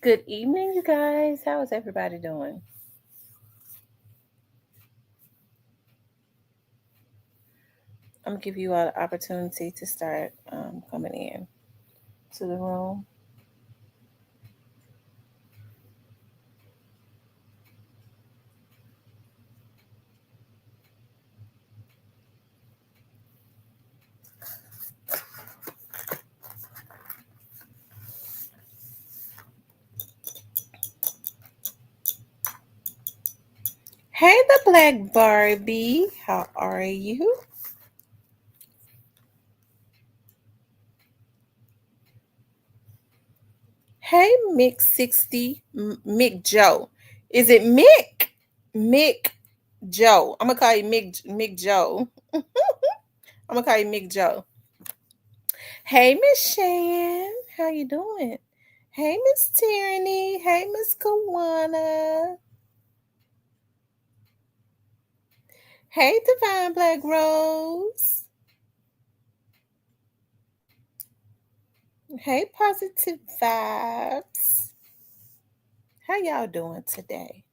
Good evening, you guys. How is everybody doing? I'm gonna give you all the opportunity to start coming in to the room. Hey, the Black Barbie. How are you? Hey, Mick Joe. Is it Mick? Mick Joe. I'm gonna call you Mick Joe. I'm gonna call you Mick Joe. Hey, Miss Shan. How you doing? Hey, Miss Tierney. Hey, Miss Kawana. Hey, Divine Black Rose. Hey, Positive Vibes. How y'all doing today?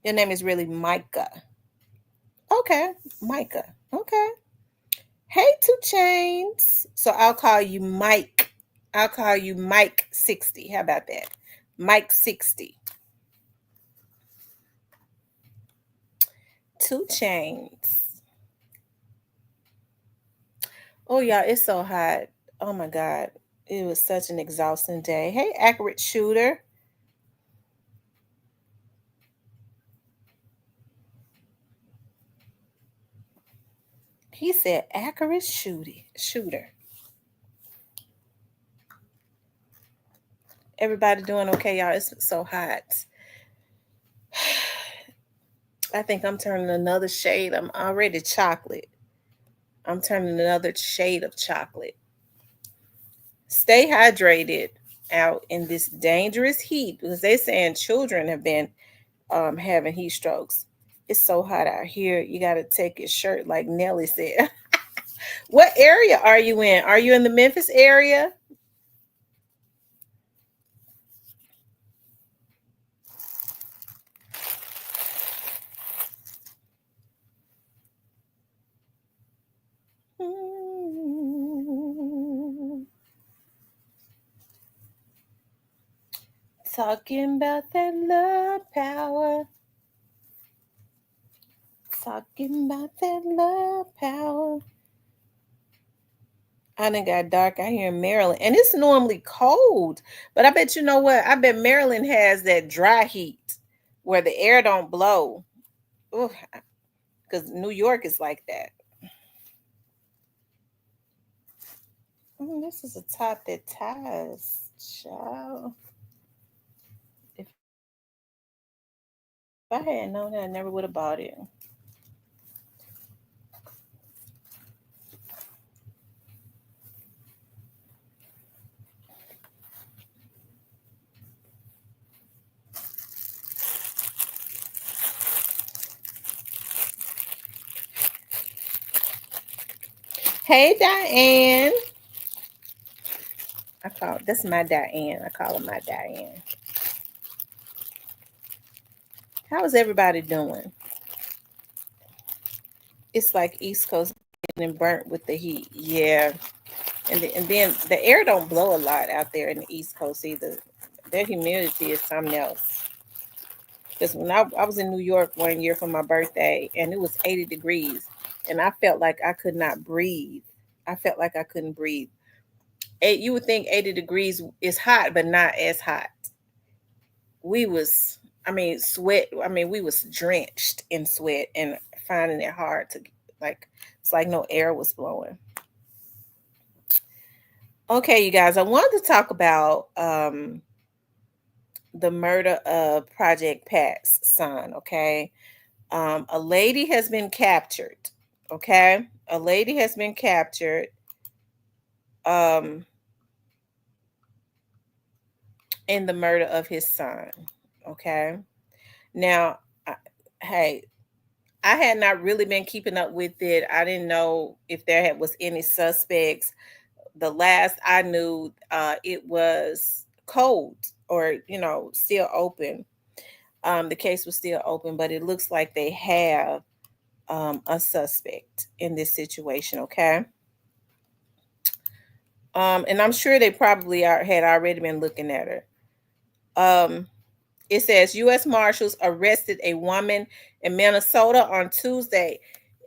Your name is really Micah. Okay, Micah. Okay. Hey, Two Chains. So I'll call you Mike. I'll call you Mike 60. How about that? Mike 60. Two Chains. Oh, y'all, it's so hot. Oh, my God. It was such an exhausting day. Hey, Accurate Shooter. He said, Accurate Shooter. Everybody doing okay, y'all? It's so hot. I think I'm turning another shade. I'm already chocolate. I'm turning another shade of chocolate. Stay hydrated out in this dangerous heat because they're saying children have been having heat strokes. It's so hot out here. You got to take your shirt, like Nelly said. What area are you in? Are you in the Memphis area? Talking about that love power. Talking about that love power. I done got dark out here in Maryland, and it's normally cold. But I bet you know what? I bet Maryland has that dry heat where the air don't blow. Because New York is like that. This is a top that ties, child. If I had known that, I never would have bought it. Hey, Diane. That's my Diane. I call her my Diane. How is everybody doing? It's like East Coast getting burnt with the heat. Yeah. And then the air don't blow a lot out there in the East Coast either. Their humidity is something else. Because when I was in New York one year for my birthday and it was 80 degrees and I felt like I could not breathe. I felt like I couldn't breathe. You would think 80 degrees is hot, but not as hot. We was, sweat. We was drenched in sweat and finding it hard to like. It's like no air was blowing. Okay, you guys. I wanted to talk about the murder of Project Pat's son. Okay, a lady has been captured. Okay, a lady has been captured. Um, in the murder of his son. Okay. Now, hey, I had not really been keeping up with it. I didn't know if was any suspects. The last I knew, it was cold or, still open. The case was still open, but it looks like they have a suspect in this situation. Okay. And I'm sure they probably had already been looking at her. Um, it says U.S. Marshals arrested a woman in Minnesota on Tuesday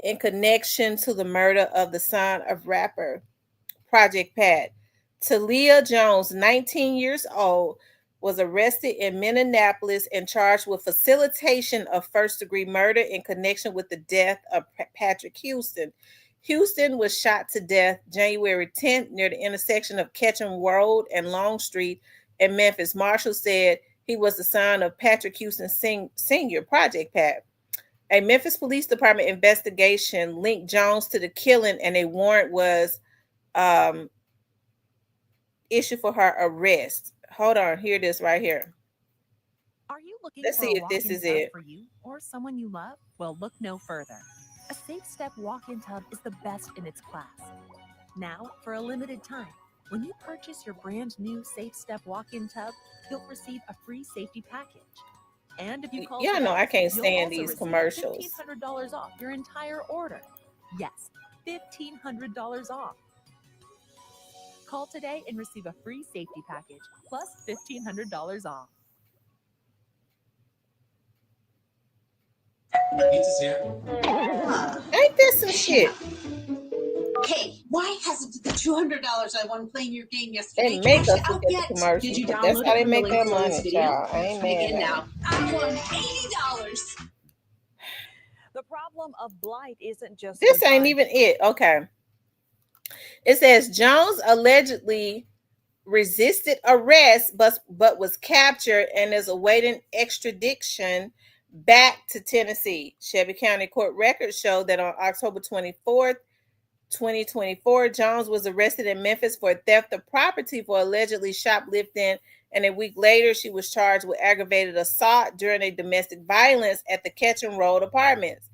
in connection to the murder of the son of rapper Project Pat. Talia Jones, 19 years old, was arrested in Minneapolis and charged with facilitation of first degree murder in connection with the death of Patrick Houston. Houston was shot to death January 10th near the intersection of Ketchum Road and Long Street in Memphis. Marshall said he was the son of Patrick Houston Sr., Project Pat. A Memphis Police Department investigation linked Jones to the killing, and a warrant was um, issue for her arrest. Hold on, here it is right here. Are you looking Let's for see a if this walk-in is tub it. for you or someone you love? Well, look no further. A Safe Step walk-in tub is the best in its class. Now, for a limited time, when you purchase your brand new Safe Step walk-in tub, you'll receive a free safety package. And if you call Yeah, no, today, I can't you'll stand also these receive commercials. $1,500 off your entire order. Yes, $1,500 off. Call today and receive a free safety package plus $1,500 off. Pizza's here. Ain't this some shit? Hey, why hasn't the $200 I won playing your game They yesterday make cashed us look out at the yet? commercials, Did you but that's download how it they from the make link their below money, this video? child. I ain't mad Begin at now. it. I won $80. The problem of blight isn't just This ain't confined. even it. Okay. It says Jones allegedly resisted arrest but was captured and is awaiting extradition back to Tennessee. Shelby County court records show that on October 24th, 2024, Jones was arrested in Memphis for theft of property for allegedly shoplifting, and a week later, she was charged with aggravated assault during a domestic violence at the Ketchum Road apartments.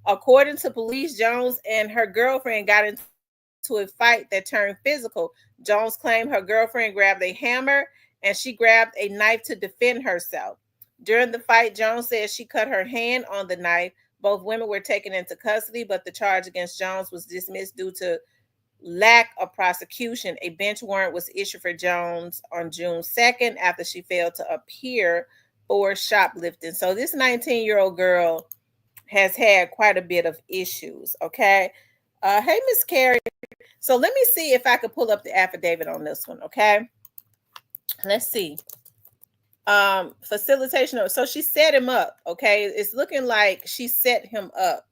According to police, Jones and her girlfriend got into a fight that turned physical. Jones claimed her girlfriend grabbed a hammer and she grabbed a knife to defend herself. During the fight, Jones said she cut her hand on the knife. Both women were taken into custody, but the charge against Jones was dismissed due to lack of prosecution. A bench warrant was issued for Jones on June 2nd after she failed to appear for shoplifting. So this 19-year-old girl has had quite a bit of issues. Okay. Hey, Miss Carrie. So let me see if I can pull up the affidavit on this one. Okay. Let's see. Facilitation. So she set him up. Okay. It's looking like she set him up.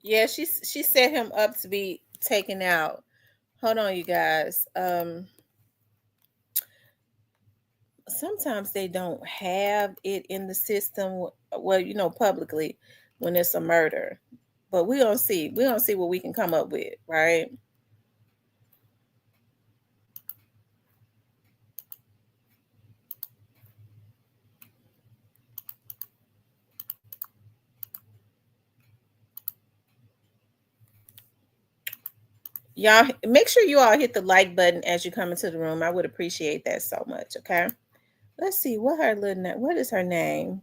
Yeah, she set him up to be taken out. Hold on, you guys. Sometimes they don't have it in the system. Well, publicly when it's a murder, but we don't see. We don't see what we can come up with, right? Y'all make sure you all hit the like button as you come into the room. I would appreciate that so much. Okay. Let's see what is her name?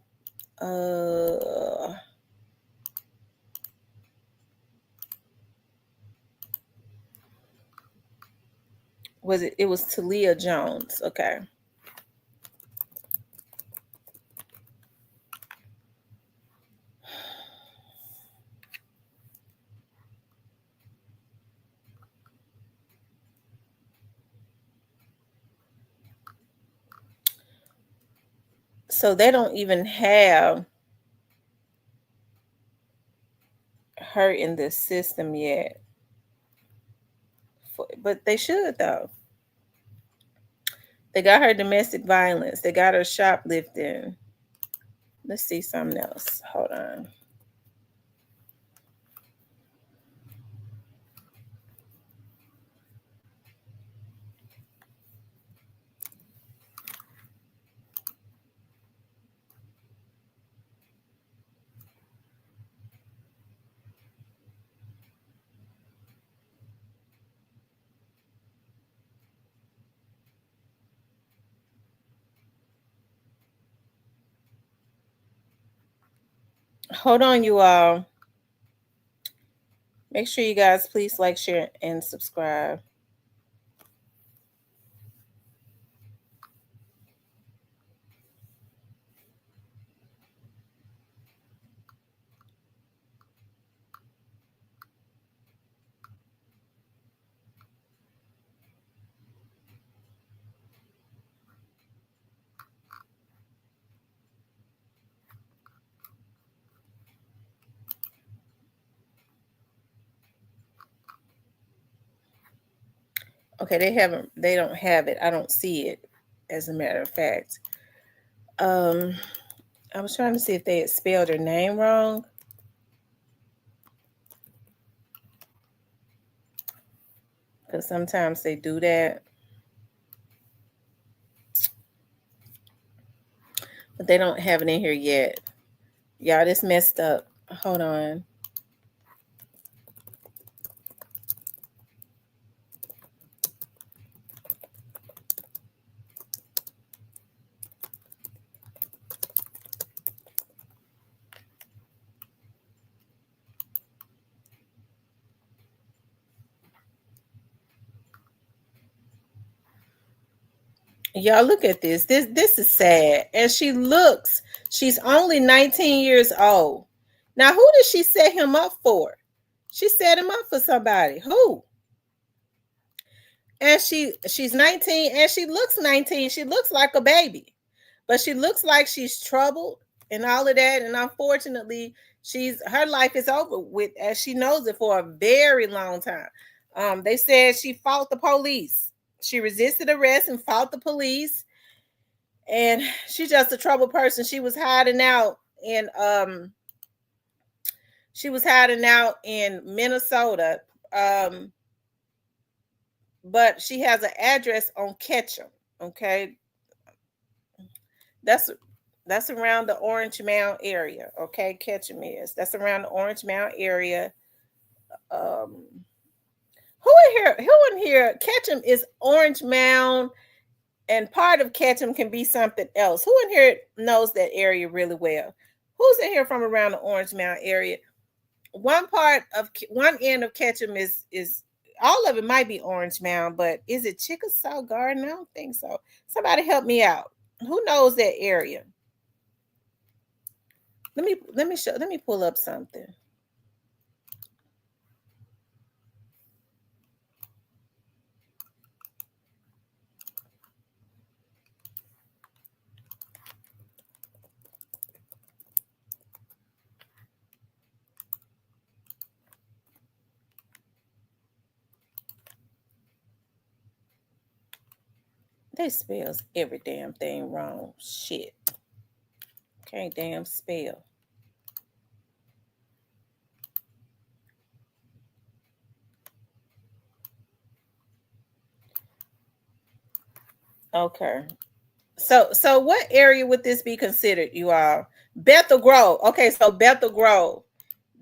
It was Talia Jones. Okay. So they don't even have her in the system yet. But they should though. They got her domestic violence. They got her shoplifting. Let's see something else. Hold on. Hold on, you all. Make sure you guys please like, share, and subscribe. Okay, they don't have it. I don't see it, as a matter of fact. Um, I was trying to see if they had spelled her name wrong. Because sometimes they do that. But they don't have it in here yet. Y'all, this messed up. Hold on. Y'all, look at this. This is sad. And she's only 19 years old. Now, who did she set him up for? She set him up for somebody. Who? And she's 19 and she looks 19. She looks like a baby. But she looks like she's troubled and all of that. And unfortunately, her life is over with, as she knows it, for a very long time. They said she fought the police. She resisted arrest and fought the police. And she's just a troubled person. She was hiding out in Minnesota. But she has an address on Ketchum. Okay. That's around the Orange Mound area. Okay, Ketchum is. That's around the Orange Mound area. Who in here? Ketchum is Orange Mound, and part of Ketchum can be something else. Who in here knows that area really well? Who's in here from around the Orange Mound area? One end of Ketchum is all of it might be Orange Mound, but is it Chickasaw Garden? I don't think so. Somebody help me out. Who knows that area? Let me pull up something. They spells every damn thing wrong. Shit. Can't damn spell. Okay. So what area would this be considered, you all? Bethel Grove. Okay, so Bethel Grove.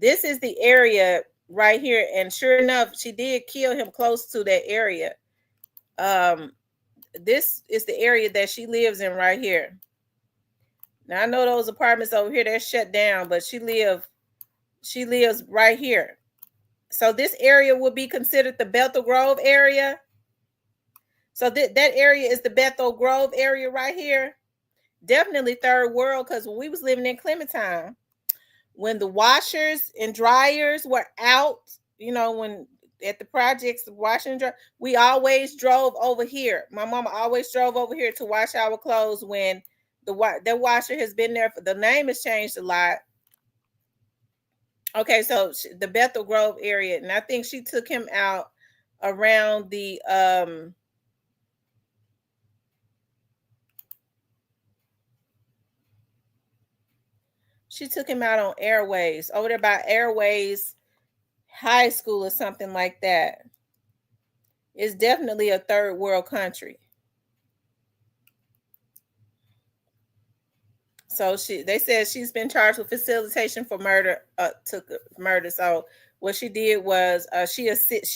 This is the area right here. And sure enough, she did kill him close to that area. This is the area that she lives in right here. Now I know those apartments over here, they're shut down, but she lives right here. So this area would be considered the Bethel Grove area. So that area is the Bethel Grove area right here. Definitely third world, because when we was living in Clementine, when the washers and dryers were out, when at the projects, washing and dry, we always drove over here. My mama always drove over here to wash our clothes when the washer has been there. The name has changed a lot. Okay, so the Bethel Grove area, and I think she took him out around the she took him out on Airways, over there by Airways High School or something like that. It's definitely a third world country. So they said she's been charged with facilitation for murder, murder. So what she did was she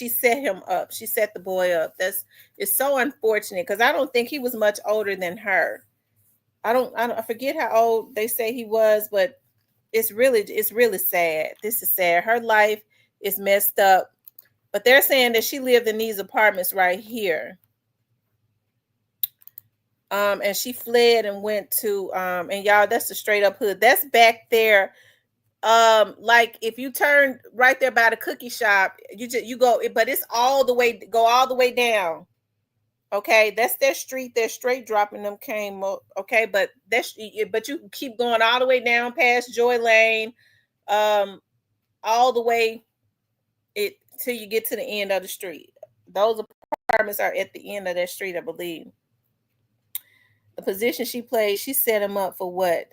set him up. She set the boy up. It's so unfortunate, because I don't think he was much older than her. I forget how old they say he was, but It's really sad. This is sad. Her life is messed up. But they're saying that she lived in these apartments right here. And she fled and went to and y'all, that's the straight up hood. That's back there. Like if you turn right there by the cookie shop, you go, but it's all the way, go all the way down. Okay, that's their street. They're straight dropping them came up. Okay, but but you keep going all the way down past Joy Lane, all the way it till you get to the end of the street. Those apartments are at the end of that street, I believe. The position she played, she set him up for what?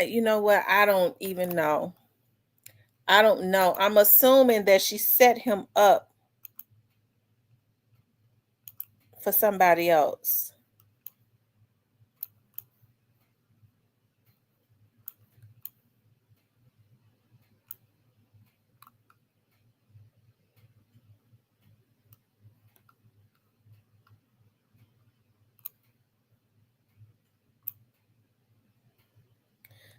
You know what? I don't even know. I don't know. I'm assuming that she set him up for somebody else.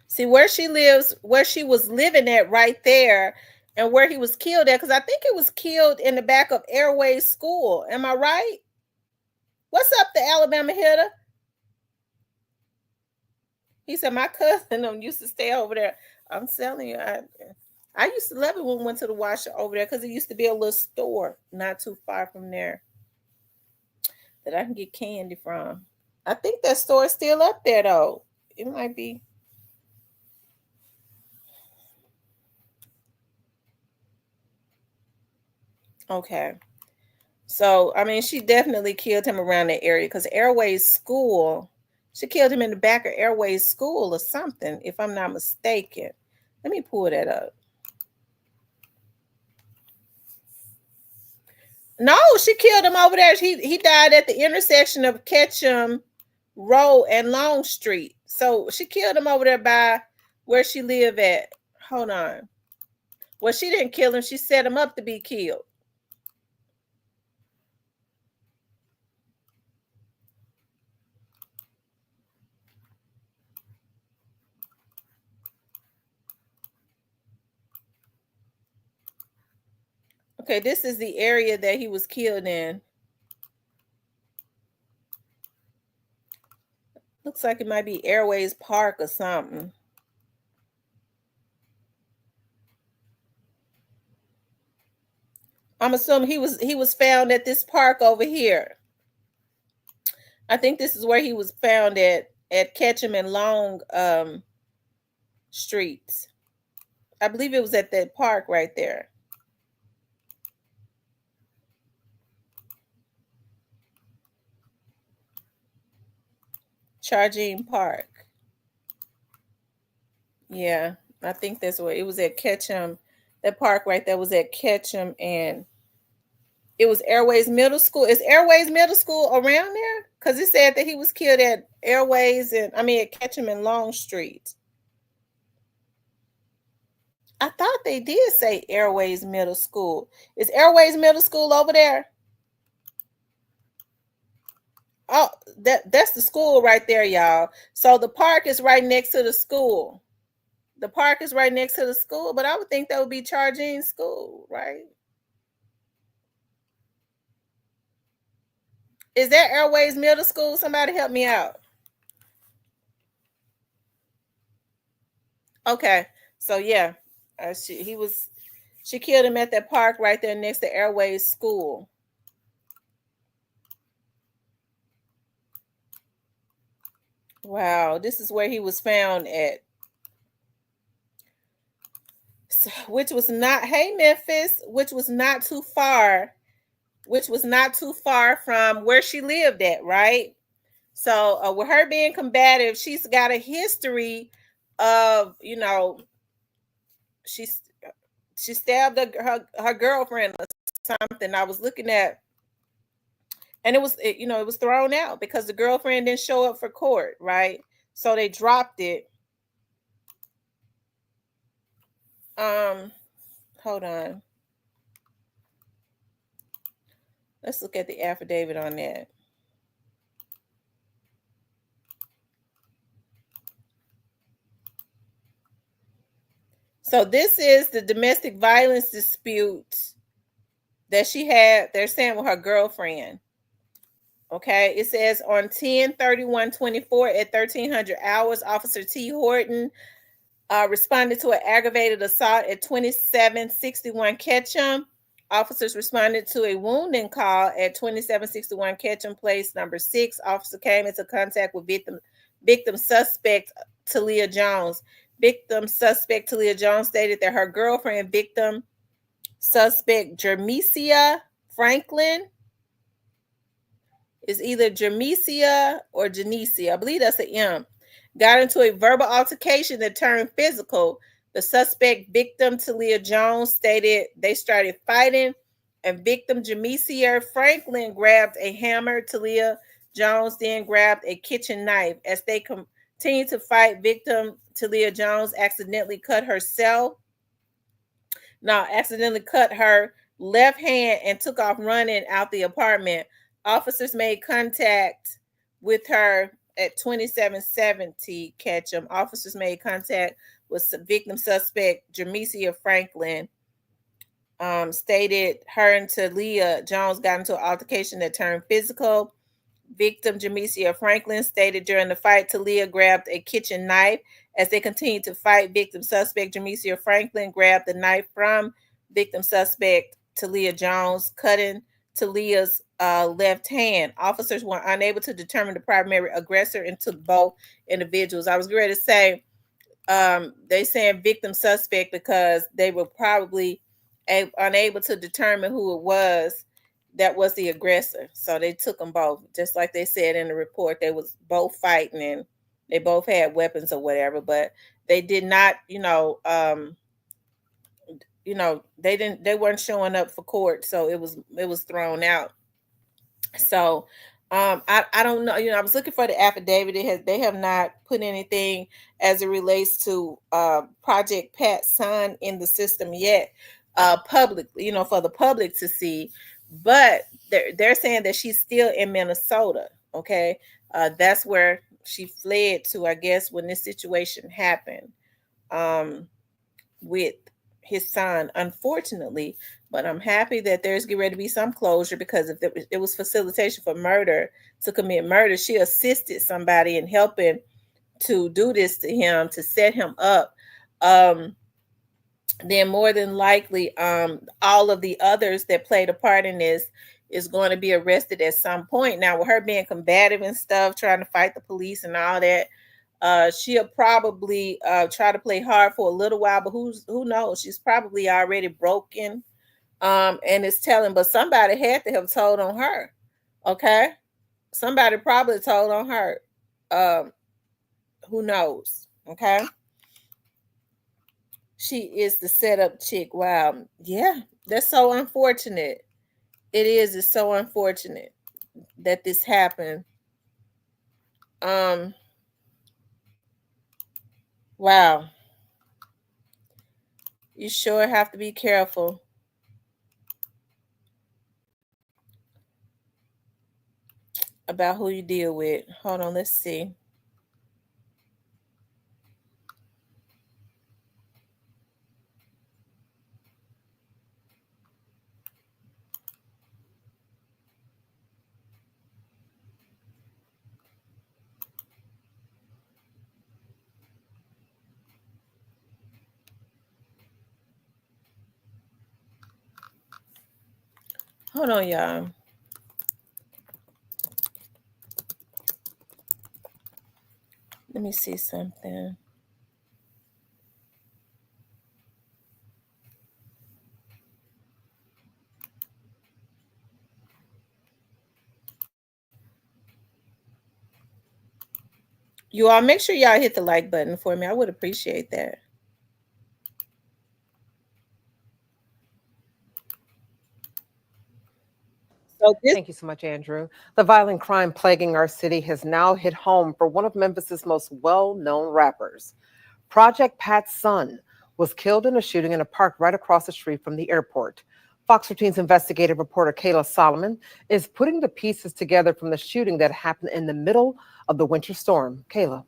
See where she lives, where she was living at right there, and where he was killed at, because I think he was killed in the back of Airways School. Am I right? What's up, the Alabama hitter? He said my cousin used to stay over there. I'm telling you, I used to love it when we went to the washer over there because it used to be a little store not too far from there that I can get candy from. I think that store is still up there though. It might be. Okay. So, I mean, she definitely killed him around that area because Airways School, she killed him in the back of Airways School or something, if I'm not mistaken. Let me pull that up. No, she killed him over there. He died at the intersection of Ketchum Road and Long Street. So she killed him over there by where she lived at. Hold on. Well, she didn't kill him. She set him up to be killed. Okay, this is the area that he was killed in. Looks like it might be Airways Park or something. I'm assuming he was found at this park over here. I think this is where he was found at Ketchum and Long streets. I believe it was at that park right there. Charging Park. Yeah, I think that's where it was at Ketchum. That park right there was at Ketchum, and it was Airways Middle School. Is Airways Middle School around there? Because it said that he was killed at Airways and at Ketchum and Long Street. I thought they did say Airways Middle School. Is Airways Middle School over there? Oh, that's the school right there, y'all. So the park is right next to the school. The park is right next to the school, but I would think that would be Charging School, right? Is that Airways Middle School? Somebody help me out. Okay, so yeah, she killed him at that park right there next to Airways School. Wow, this is where he was found at. Which was not, hey Memphis, which was not too far from where she lived at, right? So with her being combative, she's got a history of, she stabbed her girlfriend or something. I was looking at, and it was thrown out because the girlfriend didn't show up for court, right? So they dropped it. Hold on. Let's look at the affidavit on that. So this is the domestic violence dispute that she had, they're saying, with her girlfriend. Okay, it says on 10/31/24 at 1300 hours, Officer T. Horton responded to an aggravated assault at 2761 Ketchum. Officers responded to a wounding call at 2761 Ketchum Place, number 6. Officer came into contact with victim suspect Talia Jones. Victim suspect Talia Jones stated that her girlfriend, victim suspect Jermesia Franklin, is either Jermesia or Genesia, I believe that's an M, got into a verbal altercation that turned physical. The suspect, victim Talia Jones, stated they started fighting, and victim Jermesia Franklin grabbed a hammer. Talia Jones then grabbed a kitchen knife. As they continued to fight, victim Talia Jones accidentally cut her left hand and took off running out the apartment. Officers made contact with her at 2770 Ketchum. Officers made contact with victim suspect Jermesia Franklin. Stated her and Talia Jones got into an altercation that turned physical. Victim Jermesia Franklin stated during the fight, Talia grabbed a kitchen knife. As they continued to fight, victim suspect Jermesia Franklin grabbed the knife from victim suspect Talia Jones, cutting Talia's left hand. Officers were unable to determine the primary aggressor and took both individuals. I was ready to say they saying victim suspect because they were probably unable to determine who it was that was the aggressor. So they took them both, just like they said in the report. They was both fighting and they both had weapons or whatever, but they did not, they weren't showing up for court, so it was thrown out. So I don't know. I was looking for the affidavit. They have not put anything as it relates to Project Pat's son in the system yet, publicly, for the public to see. But they're saying that she's still in Minnesota. Okay, that's where she fled to, I guess, when this situation happened with his son, unfortunately. But I'm happy that there's getting ready to be some closure, because if it was facilitation for murder, to commit murder, she assisted somebody in helping to do this to him, to set him up. Then more than likely, all of the others that played a part in this is going to be arrested at some point. Now, with her being combative and stuff, trying to fight the police and all that, she'll probably try to play hard for a little while, but who knows? She's probably already broken, and it's telling. But somebody had to have told on her. Okay, somebody probably told on her. Who knows? Okay. She is the setup chick. Wow. Yeah, that's so unfortunate. It is. It's so unfortunate that this happened. Wow. You sure have to be careful about who you deal with. Hold on, let's see. Hold on, y'all. Let me see something. You all make sure y'all hit the like button for me. I would appreciate that. Thank you so much, Andrew. The violent crime plaguing our city has now hit home for one of Memphis's most well-known rappers. Project Pat's son was killed in a shooting in a park right across the street from the airport. Fox 13's investigative reporter Kayla Solomon is putting the pieces together from the shooting that happened in the middle of the winter storm. Kayla.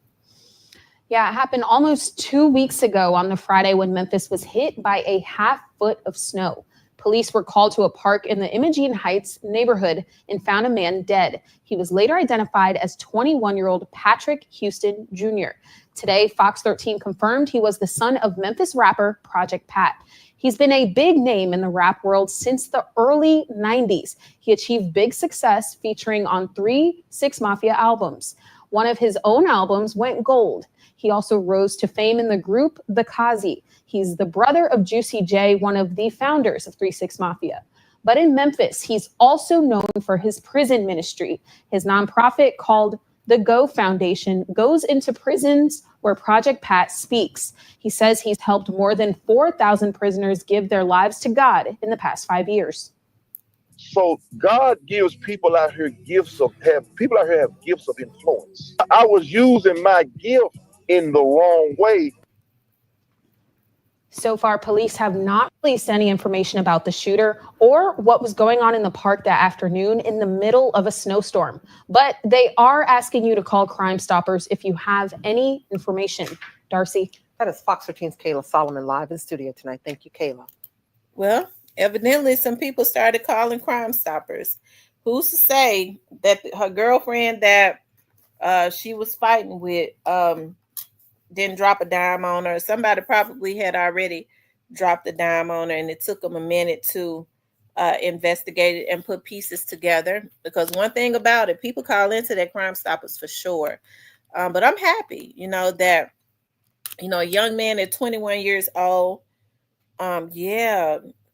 Yeah, it happened almost 2 weeks ago on the Friday when Memphis was hit by a half foot of snow. Police were called to a park in the Imogene Heights neighborhood and found a man dead. He was later identified as 21-year-old Patrick Houston Jr. Today, Fox 13 confirmed he was the son of Memphis rapper Project Pat. He's been a big name in the rap world since the early 90s. He achieved big success featuring on 3 6 Mafia albums. One of his own albums went gold. He also rose to fame in the group The Kazi. He's the brother of Juicy J, one of the founders of 3 6 Mafia. But in Memphis, he's also known for his prison ministry. His nonprofit called the Go Foundation goes into prisons where Project Pat speaks. He says he's helped more than 4,000 prisoners give their lives to God in the past 5 years. So God gives people out here gifts of have gifts of influence. I was using my gift in the wrong way. So far, police have not released any information about the shooter or what was going on in the park that afternoon in the middle of a snowstorm. But they are asking you to call Crime Stoppers if you have any information. Darcy? That is Fox 13's Kayla Solomon live in studio tonight. Thank you, Kayla. Well, evidently some people started calling Crime Stoppers. Who's to say that her girlfriend that she was fighting with didn't drop a dime on her? Somebody probably had already dropped a dime on her, and it took them a minute to investigate it and put pieces together. Because one thing about it, people call into their Crime Stoppers for sure. But I'm happy, that, a young man at 21 years old,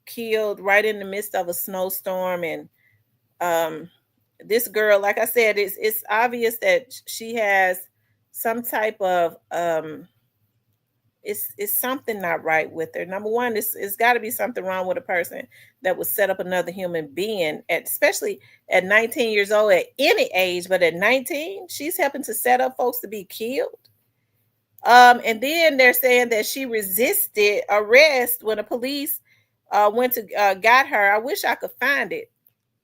killed right in the midst of a snowstorm. And this girl, like I said, it's obvious that she has some type of it's something not right with her. Number one, it's got to be something wrong with a person that would set up another human being, especially at 19 years old, at any age, but at 19, she's helping to set up folks to be killed. And then they're saying that she resisted arrest when the police went to got her. I wish I could find it.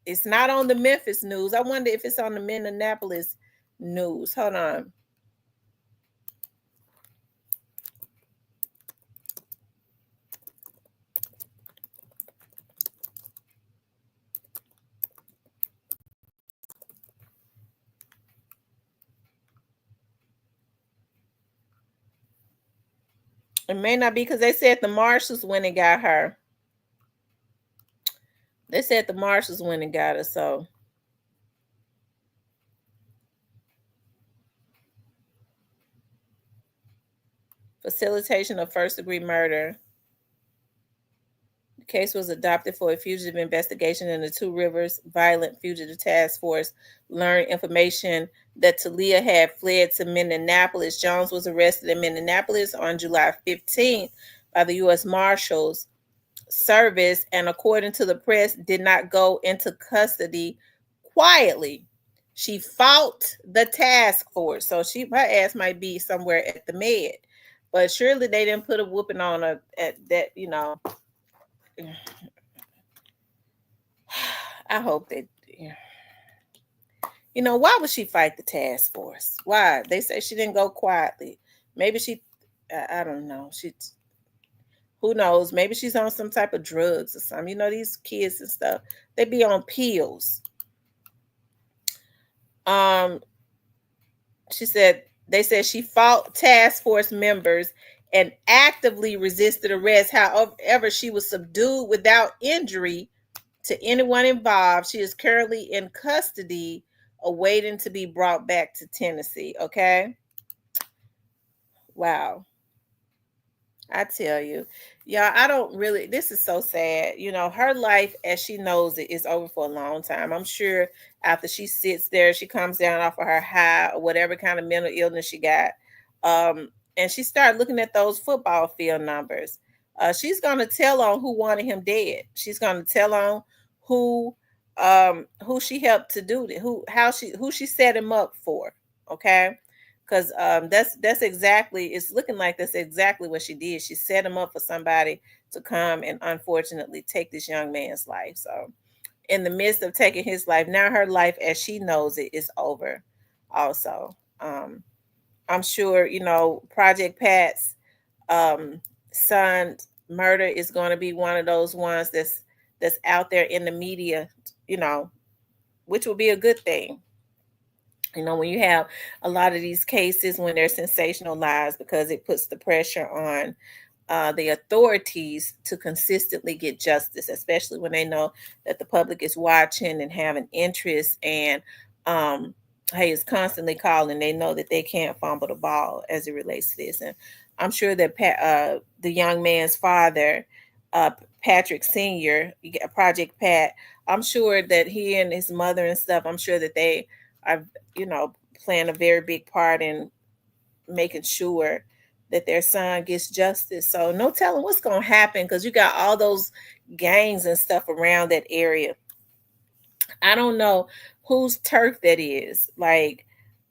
It's not on the Memphis news. I wonder if it's on the Minneapolis news. Hold on. It may not be because they said the marshals went and got her. They said the marshals went and got her. So facilitation of first-degree murder. The case was adopted for a fugitive investigation, and the Two Rivers Violent Fugitive Task Force learned information that Talia had fled to Minneapolis. Jones was arrested in Minneapolis on July 15th by the U.S. Marshals Service, and according to the press, did not go into custody quietly. She fought the task force, so her ass might be somewhere at the Med, but surely they didn't put a whooping on her at that. I hope they. Why would she fight the task force? Why? They say she didn't go quietly. Maybe she. I don't know. Who knows? Maybe she's on some type of drugs or something. These kids and stuff, they be on pills. They said she fought task force members and actively resisted arrest. However, she was subdued without injury to anyone involved. She is currently in custody, awaiting to be brought back to Tennessee. Okay. Wow. I tell you, y'all, I don't really, this is so sad. Her life as she knows it is over for a long time. I'm sure after she sits there, she comes down off of her high or whatever kind of mental illness she got. And she started looking at those football field numbers. She's going to tell on who wanted him dead. She's going to tell on who she helped to do it, who she set him up for. Okay. Because that's exactly, it's looking like that's exactly what she did. She set him up for somebody to come and unfortunately take this young man's life. So in the midst of taking his life, now her life as she knows it is over also. I'm sure, Project Pat's son murder is going to be one of those ones that's out there in the media, which will be a good thing. When you have a lot of these cases when they're sensationalized, because it puts the pressure on the authorities to consistently get justice, especially when they know that the public is watching and have an interest, and hey, is constantly calling. They know that they can't fumble the ball as it relates to this. And I'm sure that the young man's father, Patrick Sr., Project Pat, I'm sure that he and his mother and stuff, I'm sure that they are, playing a very big part in making sure that their son gets justice. So no telling what's going to happen, because you got all those gangs and stuff around that area. I don't know whose turf that is, like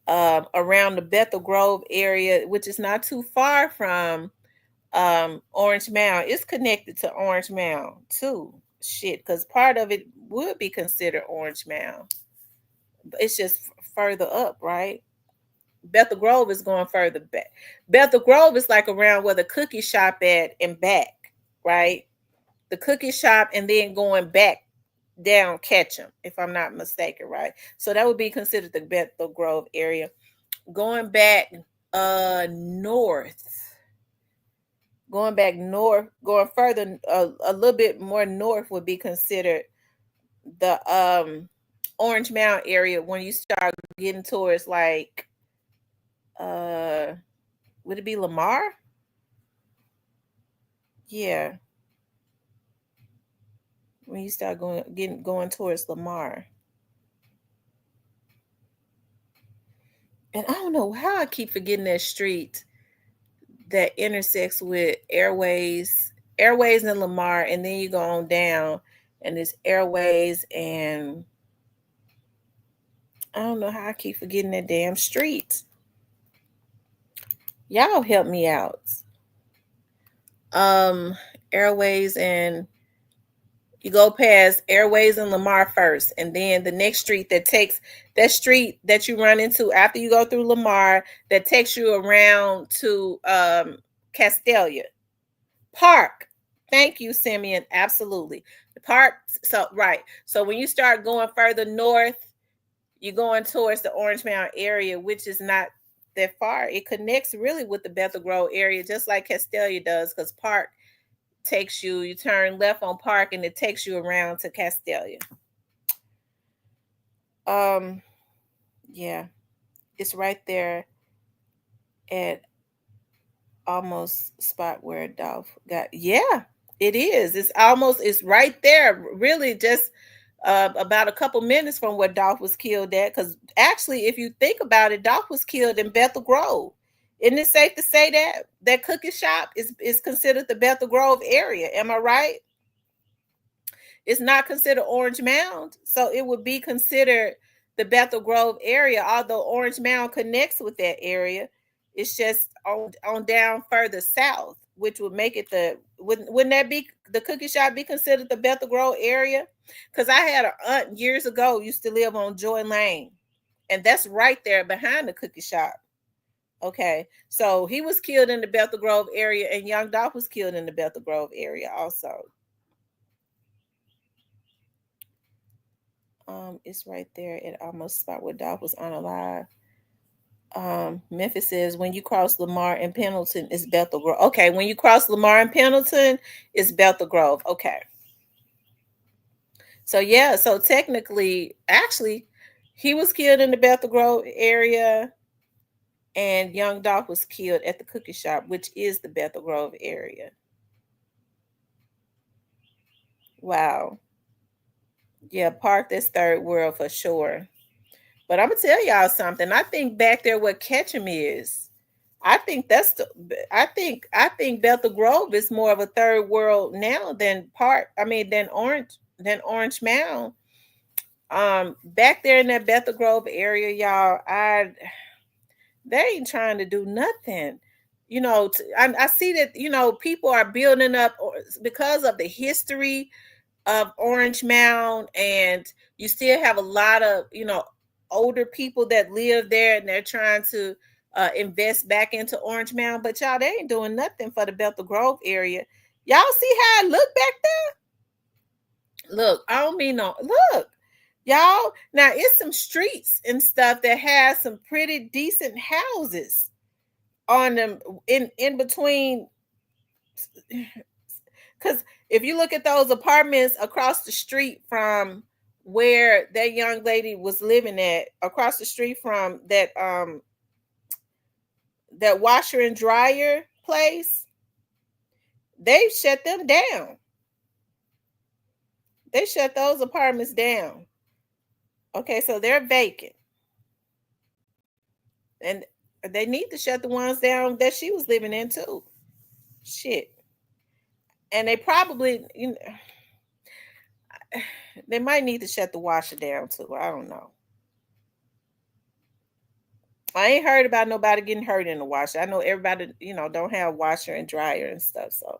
around the Bethel Grove area, which is not too far from Orange Mound. It's connected to Orange Mound too. Shit, because part of it would be considered Orange Mound. It's just further up, right? Bethel Grove is going further back. Bethel Grove is like around where the cookie shop at and back, right? The cookie shop and then going back down Ketchum, if I'm not mistaken, right? So that would be considered the Bethel Grove area. Going back north, going further, a little bit more north would be considered the Orange Mound area. When you start getting towards like would it be Lamar? Yeah. When you start going towards Lamar. And I don't know how I keep forgetting that street that intersects with Airways and Lamar, and then you go on down and it's Airways, and I don't know how I keep forgetting that damn street. Y'all help me out. Airways, and you go past Airways and Lamar first, and then the next street that street that you run into after you go through Lamar, that takes you around to Castelia Park. Thank you, Simeon. Absolutely. The park. So right. So when you start going further north, you're going towards the Orange Mound area, which is not that far. It connects really with the Bethel Grove area, just like Castelia does, because Park takes you turn left on Park and it takes you around to Castelia. Yeah, it's right there at almost spot where Dolph got. Yeah, it is. It's right there, really, just about a couple minutes from where Dolph was killed at. Because actually, if you think about it, Dolph was killed in Bethel Grove. Isn't it safe to say that cookie shop is considered the Bethel Grove area? Am I right? It's not considered Orange Mound, so it would be considered the Bethel Grove area. Although Orange Mound connects with that area, it's just on down further south, which would make it wouldn't that be the cookie shop be considered the Bethel Grove area? Because I had an aunt years ago used to live on Joy Lane, and that's right there behind the cookie shop. Okay, so he was killed in the Bethel Grove area, and Young Dolph was killed in the Bethel Grove area also. It's right there at almost spot where Dolph was unalive. Memphis says when you cross Lamar and Pendleton, it's Bethel Grove. Okay, when you cross Lamar and Pendleton, it's Bethel Grove. Okay. So yeah, so technically, actually, he was killed in the Bethel Grove area, and Young Dolph was killed at the cookie shop, which is the Bethel Grove area. Wow. Yeah, Park, that's third world for sure. But I'm gonna tell y'all something. I think back there where Ketchum is, I think I think Bethel Grove is more of a third world now than Orange Mound. Back there in that Bethel Grove area, y'all, they ain't trying to do nothing. I see that people are building up because of the history of Orange Mound, and you still have a lot of older people that live there, and they're trying to invest back into Orange Mound, but y'all, they ain't doing nothing for the Bethel Grove area. Y'all see how it look back there? Look, I don't mean no, look, y'all. Now it's some streets and stuff that has some pretty decent houses on them in between. Because if you look at those apartments across the street from where that young lady was living at, across the street from that that washer and dryer place, they've shut them down. They shut those apartments down. Okay, so they're vacant. And they need to shut the ones down that she was living in too. Shit. And they probably, you know, they might need to shut the washer down too. I don't know. I ain't heard about nobody getting hurt in the washer. I know everybody, you know, don't have washer and dryer and stuff. So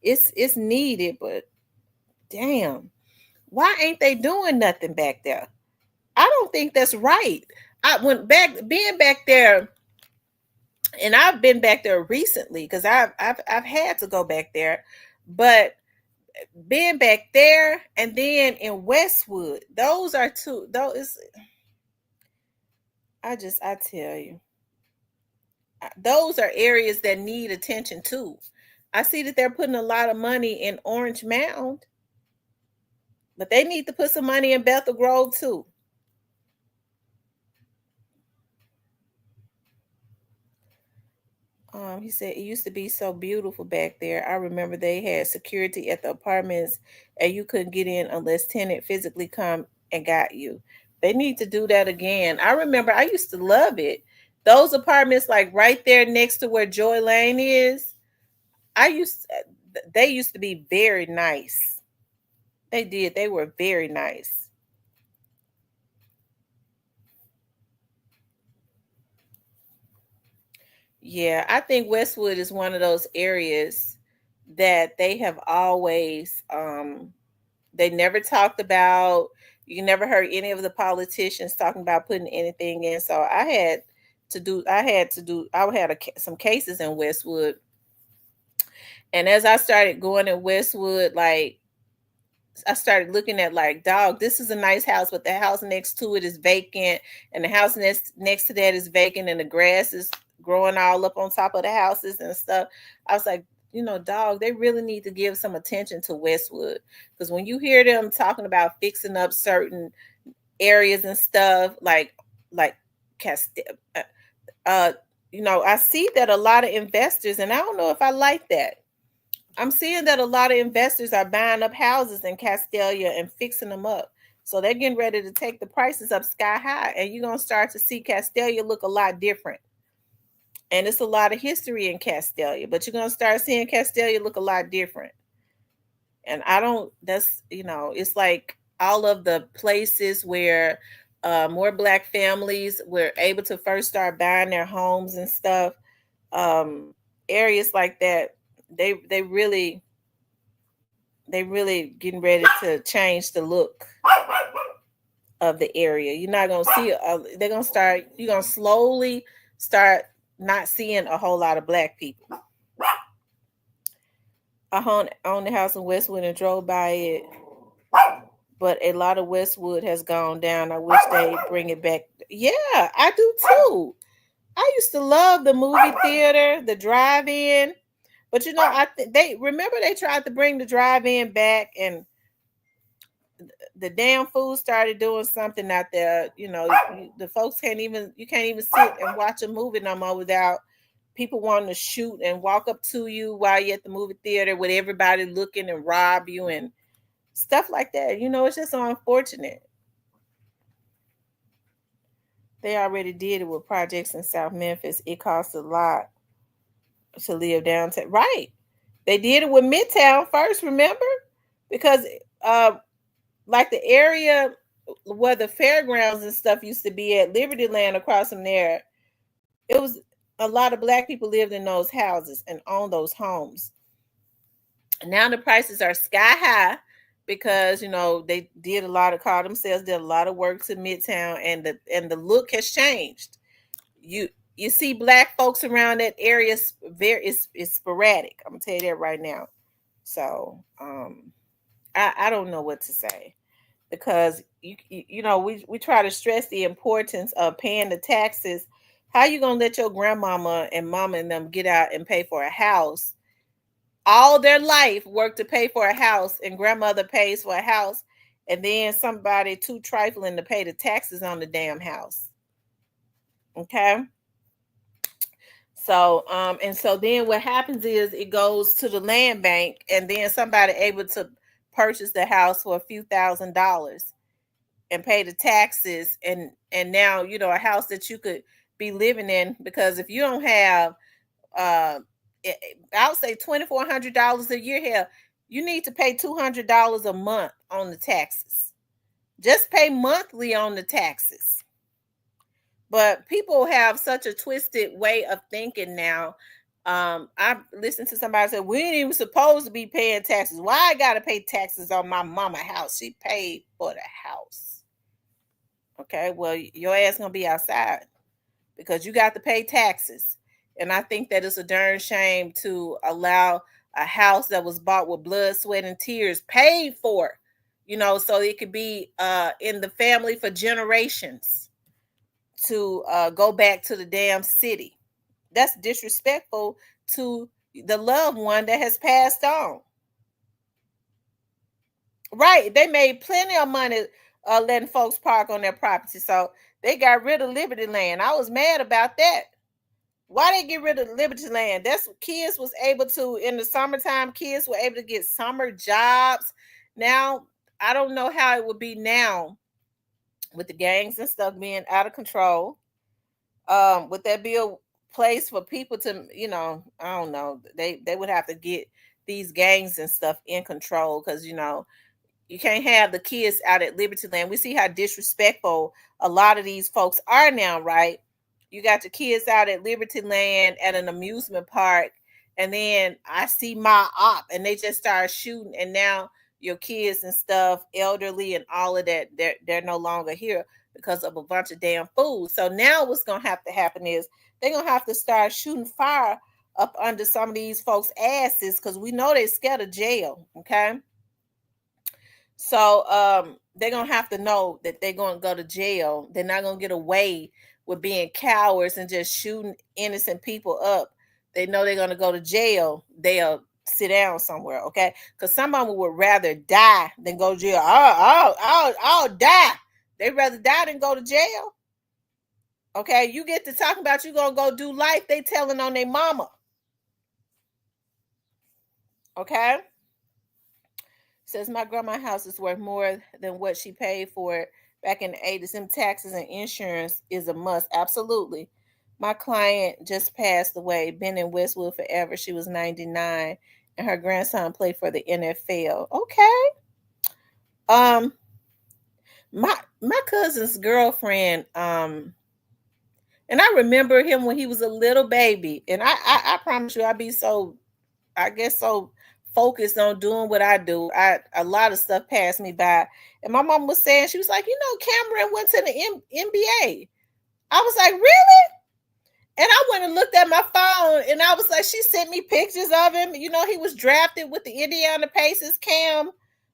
it's needed, but damn, why ain't they doing nothing back there? I don't think that's right. I went back, being back there, and I've been back there recently because I've had to go back there, but being back there and then in Westwood, those are two. Those, I tell you, those are areas that need attention too. I see that they're putting a lot of money in Orange Mound, but they need to put some money in Bethel Grove too. He said it used to be so beautiful back there. I remember they had security at the apartments and you couldn't get in unless tenant physically come and got you. They need to do that again. I remember I used to love it. Those apartments like right there next to where Joy Lane is, they used to be very nice. They did. They were very nice. Yeah, I think Westwood is one of those areas that they have always they never talked about. You never heard any of the politicians talking about putting anything in. So I had some cases in Westwood. And as I started going in Westwood, like I started looking at like, dog, this is a nice house, but the house next to it is vacant, and the house next to that is vacant, and the grass is growing all up on top of the houses and stuff. I was like, you know, dog, they really need to give some attention to Westwood, because when you hear them talking about fixing up certain areas and stuff, like you know, I see that a lot of investors, and I don't know if I like that. I'm seeing that a lot of investors are buying up houses in Castelia and fixing them up. So they're getting ready to take the prices up sky high. And you're going to start to see Castelia look a lot different. And it's a lot of history in Castelia, but you're going to start seeing Castelia look a lot different. And it's like all of the places where more Black families were able to first start buying their homes and stuff. Areas like that, they really getting ready to change the look of the area. You're not gonna see you're gonna slowly start not seeing a whole lot of Black people. I own the house in Westwood and drove by it, but a lot of Westwood has gone down. I wish they bring it back. Yeah, I do too. I used to love the movie theater, the drive-in. But you know, they tried to bring the drive-in back, and the damn food started doing something out there. You know, the folks can't even sit and watch a movie no more without people wanting to shoot and walk up to you while you're at the movie theater with everybody looking and rob you and stuff like that. You know, it's just so unfortunate. They already did it with projects in South Memphis. It costs a lot to live downtown. Right. They did it with Midtown first, remember? Because like the area where the fairgrounds and stuff used to be at, Liberty Land across from there, it was a lot of Black people lived in those houses and owned those homes. Now the prices are sky high because, you know, they did a lot of work to Midtown, and the look has changed. you see black folks around that area. It's sporadic. I'm gonna tell you that right now. So I don't know what to say, because we try to stress the importance of paying the taxes. How you gonna let your grandmama and mama and them get out and pay for a house? All their life work to pay for a house, and grandmother pays for a house, and then somebody too trifling to pay the taxes on the damn house. Okay. So and so then what happens is it goes to the land bank, and then somebody able to purchase the house for a few $1,000s and pay the taxes, and now a house that you could be living in, because if you don't have uh I would say $2,400 a year here, you need to pay $200 a month on the taxes. Just pay monthly on the taxes. But people have such a twisted way of thinking now. I listened to somebody say, we ain't even supposed to be paying taxes. Why I gotta pay taxes on my mama house? She paid for the house. Okay, well, your ass gonna be outside because you got to pay taxes. And I think that it's a darn shame to allow a house that was bought with blood, sweat, and tears paid for, so it could be in the family for generations, to go back to the damn city. That's disrespectful to the loved one that has passed on. Right. They made plenty of money letting folks park on their property. So they got rid of Liberty Land. I was mad about that. Why they get rid of Liberty Land? That's what kids was able to, in the summertime, kids were able to get summer jobs. Now, I don't know how it would be now with the gangs and stuff being out of control. Would that be a place for people to, I don't know. They would have to get these gangs and stuff in control, because you can't have the kids out at Liberty Land. We see how disrespectful a lot of these folks are now, right? You got your kids out at Liberty Land at an amusement park, and then I see my op, and they just start shooting, and now your kids and stuff, elderly and all of that, they're no longer here because of a bunch of damn fools. So now what's gonna have to happen is they're gonna have to start shooting fire up under some of these folks' asses, because we know they're scared of jail. Okay. So they're gonna have to know that they're gonna go to jail. They're not gonna get away with being cowards and just shooting innocent people up. They know they're gonna go to jail. They'll sit down somewhere, okay? Because some of them would rather die than go to jail. I'll die. They'd rather die than go to jail. Okay, you get to talking about you gonna go do life, they telling on their mama. Okay. Says my grandma's house is worth more than what she paid for it back in the 80s. Them taxes and insurance is a must. Absolutely. My client just passed away, been in Westwood forever. She was 99, and her grandson played for the NFL. Okay. My cousin's girlfriend, and I remember him when he was a little baby. And I promise you, I'd be so, I guess, so focused on doing what I do. A lot of stuff passed me by. And my mom was saying, she was like, Cameron went to the NBA. I was like, really? And I went and looked at my phone, and I was like, she sent me pictures of him. He was drafted with the Indiana Pacers. Cam,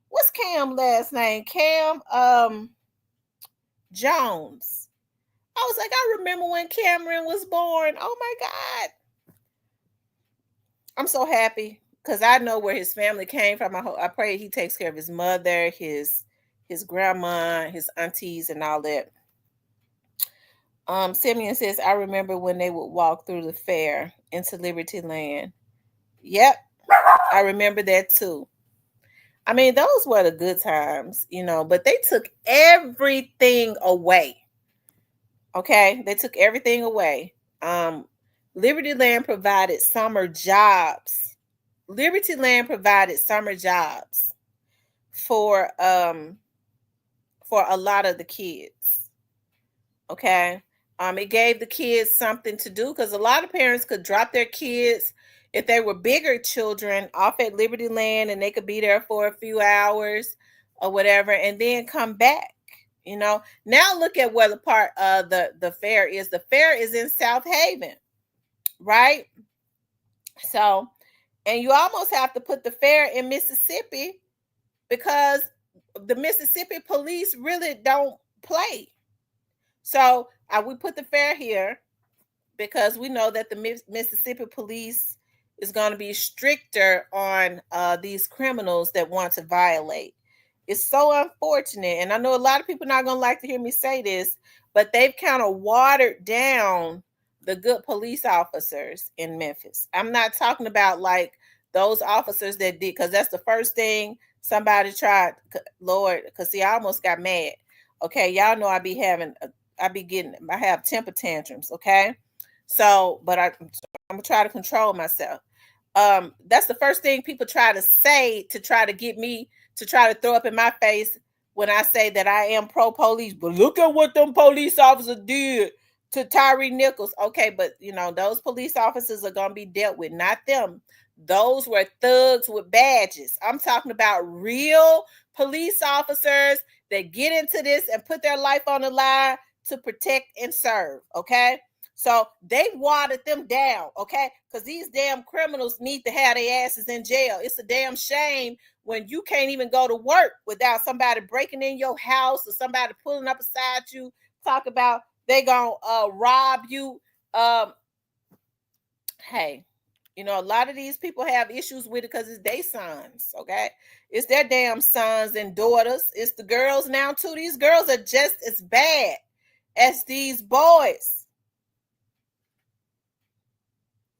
what's Cam last name? Cam Jones. I was like, I remember when Cameron was born. Oh my God. I'm so happy, because I know where his family came from. I pray he takes care of his mother, his grandma, his aunties, and all that. Simeon says, I remember when they would walk through the fair into Liberty Land. Yep, I remember that too. I mean, those were the good times, but they took everything away. Okay, they took everything away. Liberty Land provided summer jobs. Liberty Land provided summer jobs for a lot of the kids. Okay. It gave the kids something to do, because a lot of parents could drop their kids, if they were bigger children, off at Liberty Land, and they could be there for a few hours or whatever, and then come back. You know, now look at where the part of the fair is. The fair is in South Haven, right? So, and you almost have to put the fair in Mississippi because the Mississippi police really don't play. So we put the fair here because we know that the Mississippi police is going to be stricter on these criminals that want to violate. It's so unfortunate, and I know a lot of people are not going to like to hear me say this, but they've kind of watered down the good police officers in Memphis. I'm not talking about like those officers that did, because that's the first thing somebody tried. Lord, because see, I almost got mad. Okay, y'all know I have temper tantrums. Okay, so but I'm gonna try to control myself. That's the first thing people try to say to try to get me to try to throw up in my face when I say that I am pro police. But look at what them police officers did to Tyree Nichols. Okay, but you know, those police officers are gonna be dealt with, not them. Those were thugs with badges. I'm talking about real police officers that get into this and put their life on the line to protect and serve. Okay. So they watered them down, okay? Because these damn criminals need to have their asses in jail. It's a damn shame when you can't even go to work without somebody breaking in your house or somebody pulling up beside you, talk about they gonna rob you. Hey, you know, a lot of these people have issues with it because it's their sons, okay? It's their damn sons and daughters. It's the girls now too. These girls are just as bad as these boys.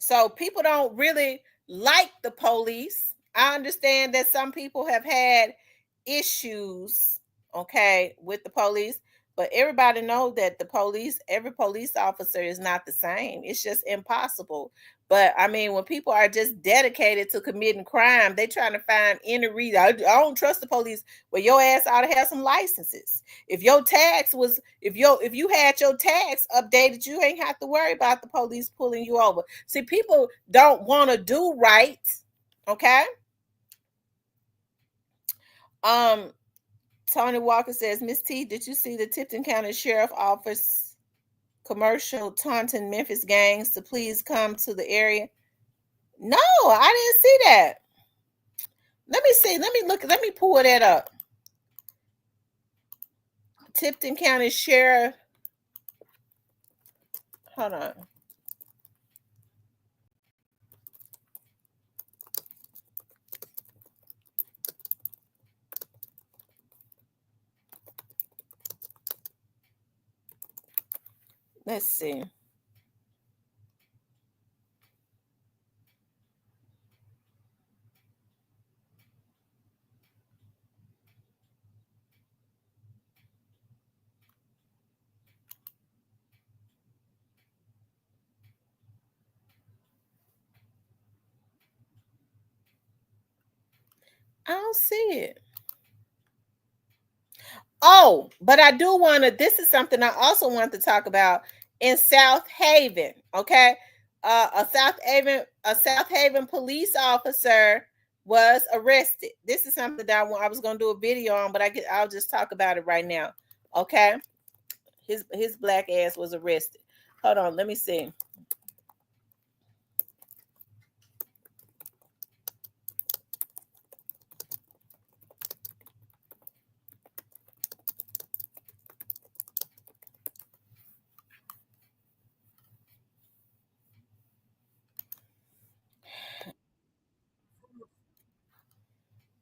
So people don't really like the police. I understand that some people have had issues, okay, with the police, but everybody knows that every police officer is not the same. It's just impossible. But I mean, when people are just dedicated to committing crime, they trying to find any reason. I don't trust the police. Well, your ass ought to have some licenses. If your tax was, if you had your tax updated, you ain't have to worry about the police pulling you over. See, people don't want to do right. Okay. Tony Walker says, Miss T, did you see the Tipton County Sheriff Office commercial taunting Memphis gangs to please come to the area? No, I didn't see that. Let me see. Let me look. Let me pull that up. Tipton County Sheriff. Hold on. Let's see. I don't see it. Oh, but I do want to, this is something I also want to talk about in South Haven. Okay. A South Haven police officer was arrested. This is something that I was going to do a video on, but I'll just talk about it right now. Okay. His black ass was arrested. Hold on, let me see.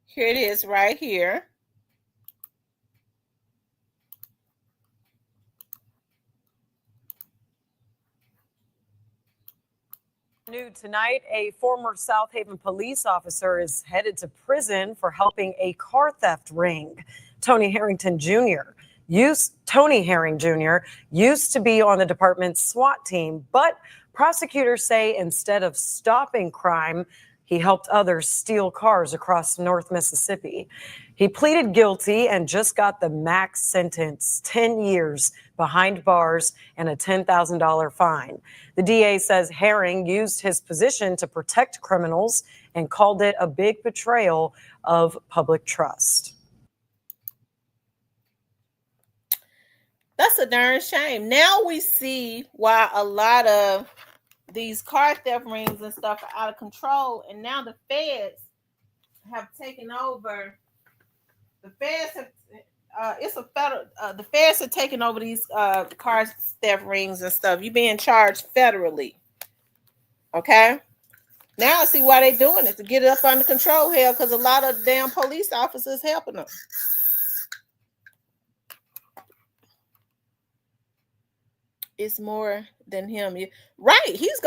Here it is right here. New tonight, a former South Haven police officer is headed to prison for helping a car theft ring. Tony Herring Jr. used to be on the department's SWAT team, but prosecutors say instead of stopping crime, he helped others steal cars across North Mississippi. He pleaded guilty and just got the max sentence, 10 years behind bars and a $10,000 fine. The DA says Herring used his position to protect criminals and called it a big betrayal of public trust. that's a darn shame. Now we see why a lot of these car theft rings and stuff are out of control, and now the feds have taken over. The feds have it's a federal. The feds are taking over these car theft rings and stuff. You being charged federally. Okay. Now I see why they're doing it, to get it up under control here, because a lot of damn police officers helping them. It's more than him. Right. He's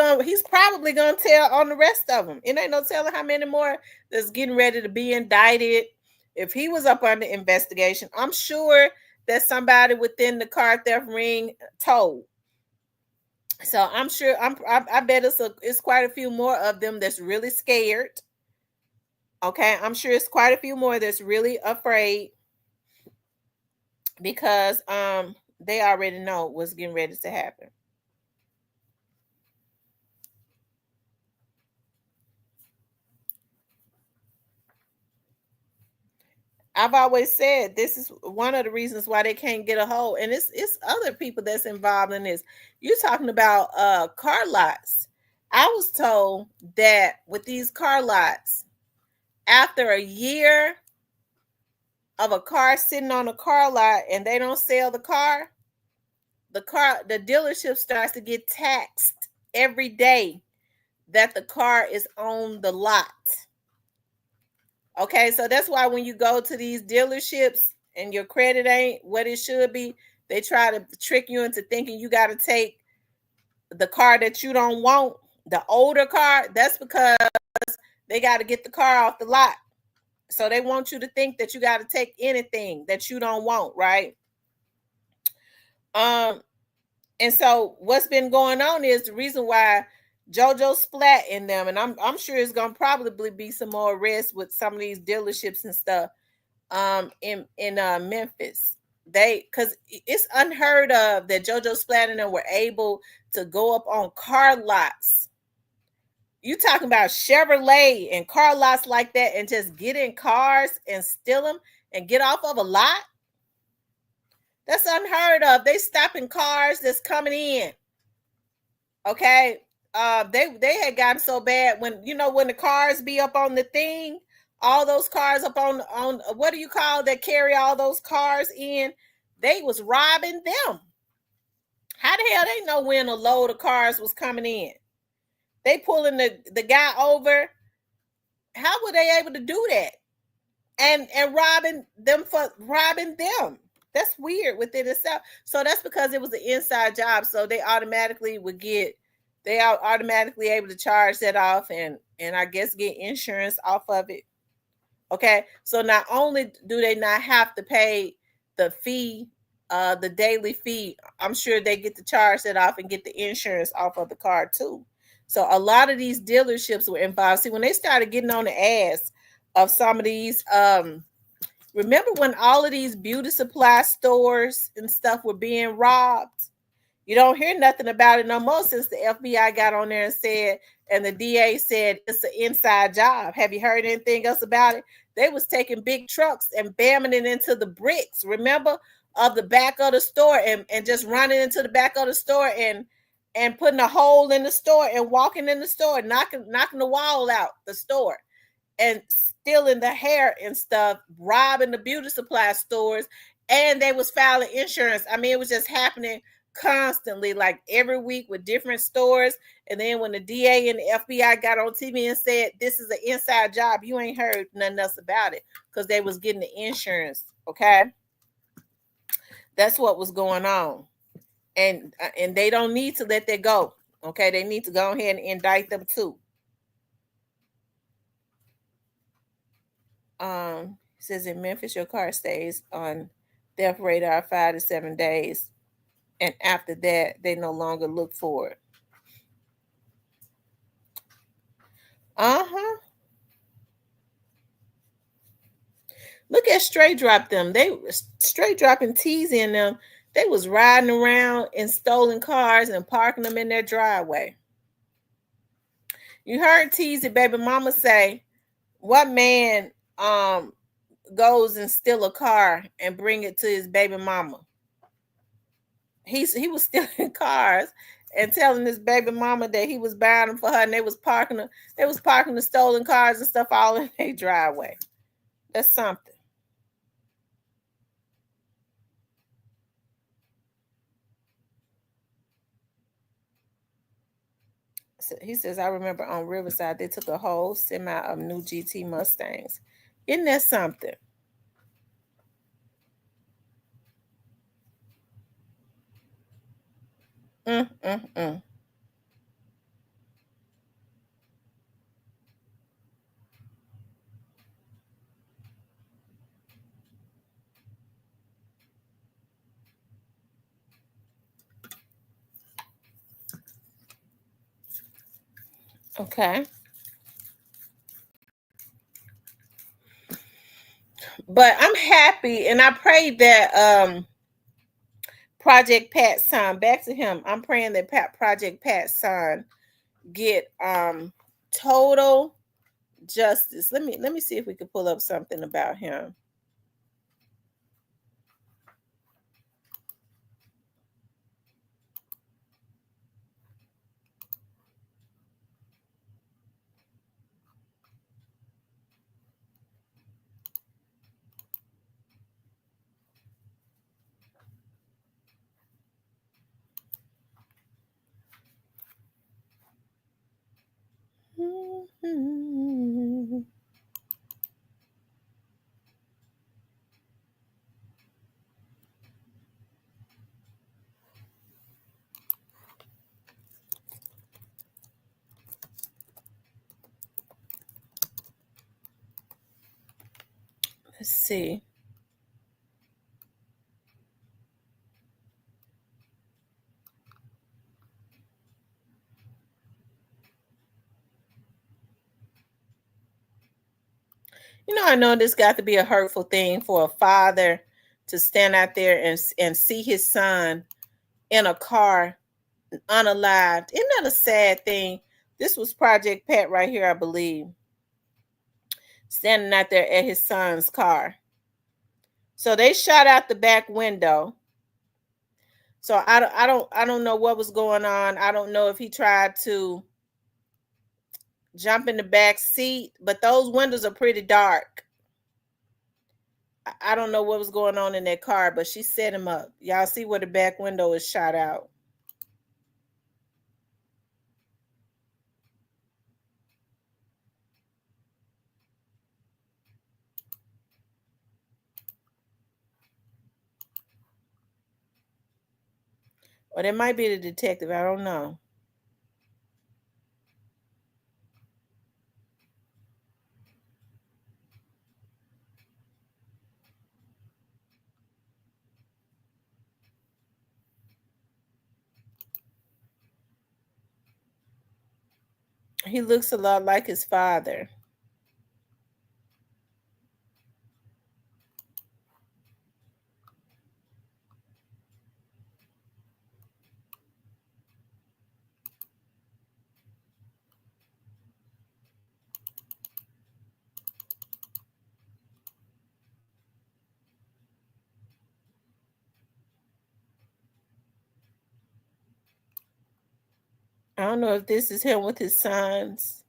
probably gonna tell on the rest of them. It ain't no telling how many more that's getting ready to be indicted. If he was up under investigation, I'm sure that somebody within the car theft ring told. So I'm sure I bet it's quite a few more of them that's really scared. Okay, I'm sure it's quite a few more that's really afraid, because they already know what's getting ready to happen. I've always said this is one of the reasons why they can't get a hold, and it's other people that's involved in this. You're talking about car lots. I was told that with these car lots, after a year of a car sitting on a car lot and they don't sell the dealership starts to get taxed every day that the car is on the lot. Okay, so that's why when you go to these dealerships and your credit ain't what it should be, they try to trick you into thinking you got to take the car that you don't want, the older car. That's because they got to get the car off the lot. So they want you to think that you got to take anything that you don't want, right? And so what's been going on is the reason why JoJo splat in them, and I'm sure it's gonna probably be some more arrests with some of these dealerships and stuff in Memphis. Because it's unheard of that JoJo Splat and them were able to go up on car lots. You talking about Chevrolet and car lots like that, and just get in cars and steal them and get off of a lot? That's unheard of. They stopping cars that's coming in. Okay. They had gotten so bad when the cars be up on the thing, all those cars up on what do you call that carry all those cars in? They was robbing them. How the hell they know when a load of cars was coming in? They pulling the guy over. How were they able to do that? And robbing them for robbing them. That's weird within itself. So that's because it was an inside job. So they automatically are automatically able to charge that off and I guess get insurance off of it. Okay. So not only do they not have to pay the fee, the daily fee, I'm sure they get to charge that off and get the insurance off of the car too. So a lot of these dealerships were involved. See, when they started getting on the ass of some of these, remember when all of these beauty supply stores and stuff were being robbed? You don't hear nothing about it no more since the FBI got on there and said, and the DA said it's an inside job. Have you heard anything else about it? They was taking big trucks and bamming it into the bricks, remember, of the back of the store and just running into the back of the store and putting a hole in the store and walking in the store, knocking the wall out the store and stealing the hair and stuff, robbing the beauty supply stores, and they was filing insurance. I mean, it was just happening constantly, like every week with different stores. And then when the DA and the FBI got on TV and said this is an inside job, you ain't heard nothing else about it because they was getting the insurance. Okay, that's what was going on, and they don't need to let that go. Okay, they need to go ahead and indict them too. Says in Memphis, your car stays on theft radar 5 to 7 days. And after that, they no longer look for it. Look at straight drop them. They straight dropping T's in them. They was riding around in stolen cars and parking them in their driveway. You heard T's baby mama say, what man goes and steal a car and bring it to his baby mama? he was stealing cars and telling his baby mama that he was buying them for her, and they was parking the stolen cars and stuff all in their driveway. That's something. So he says, I remember on Riverside they took a whole semi of new GT Mustangs. Isn't that something? Mm, mm, mm. Okay. But I'm happy, and I pray that Project Pat's son, back to him. I'm praying that Project Pat's son get total justice. Let me see if we can pull up something about him. Let's see. I know this got to be a hurtful thing for a father to stand out there and see his son in a car unalived. Isn't that a sad thing? This was Project Pat right here, I believe, standing out there at his son's car. So they shot out the back window. So I don't know what was going on. I don't know if he tried to jump in the back seat, but those windows are pretty dark. I don't know what was going on in that car, but she set him up. Y'all see where the back window is shot out. Or it might be the detective. I don't know. He looks a lot like his father. I don't know if this is him with his sons.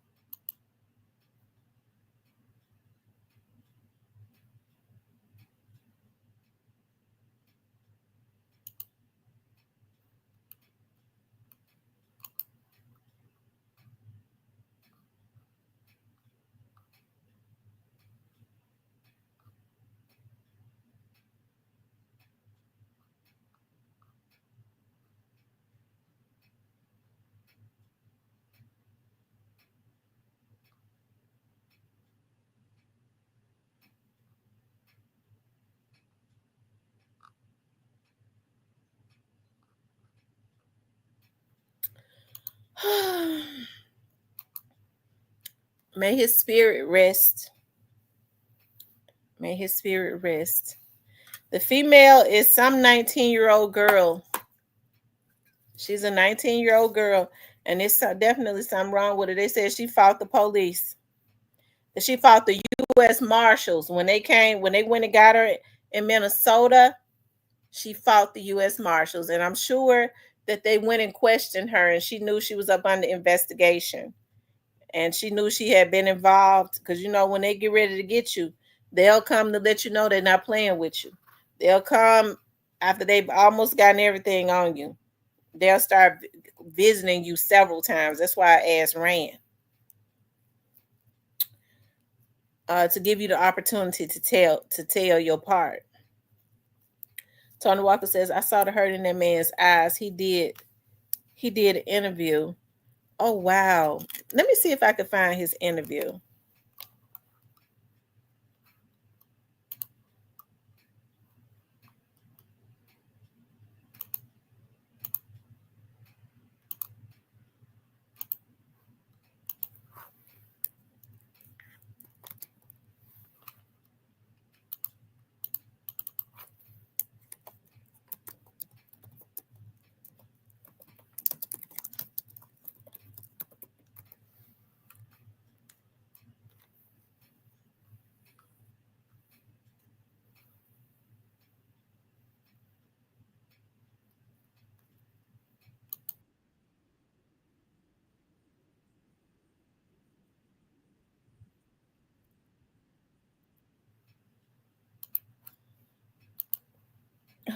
May his spirit rest. May his spirit rest. The female is some 19-year-old girl. She's a 19-year-old girl, and it's definitely something wrong with her. They said she fought the police. That she fought the U.S. Marshals when they went and got her in Minnesota. She fought the U.S. Marshals, and I'm sure that they went and questioned her, and she knew she was up under investigation, and she knew she had been involved because when they get ready to get you, they'll come to let you know they're not playing with you. They'll come after they've almost gotten everything on you. They'll start visiting you several times. That's why I asked Rand to give you the opportunity to tell your part. Tony Walker says, I saw the hurt in that man's eyes. He did an interview. Oh wow. Let me see if I can find his interview.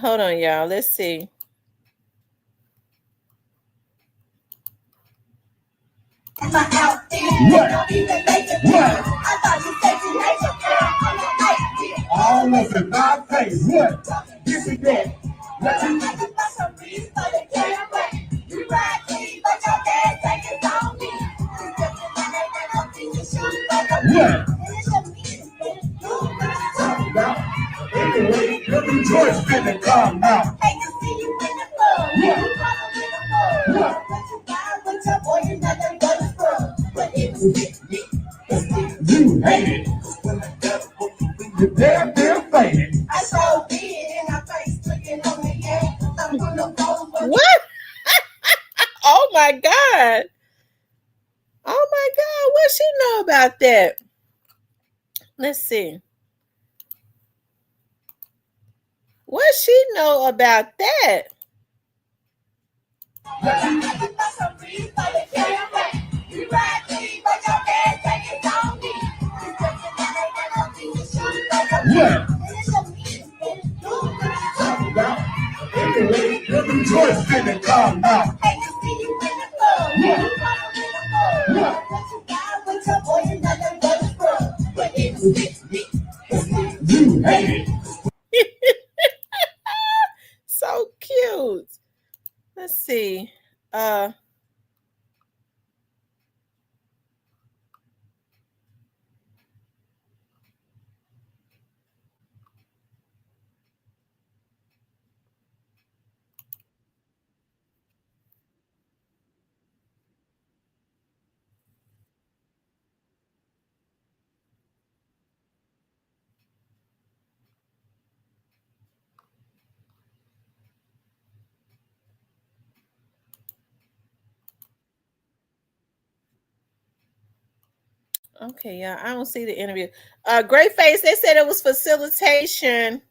Hold on, y'all. Let's see. All up in my face. What? Give me that. Anyway, every choice finna come now. You hate it. You're damn faded. I saw it in my face, looking on the air. I'm gonna go. What? Oh my God. Oh my God. What she know about that? Let's see. What she know about that? Yeah. Anyway, every choice finna come now. You hate it. So cute. Let's see. Okay, yeah, I don't see the interview. Great Face, they said it was facilitation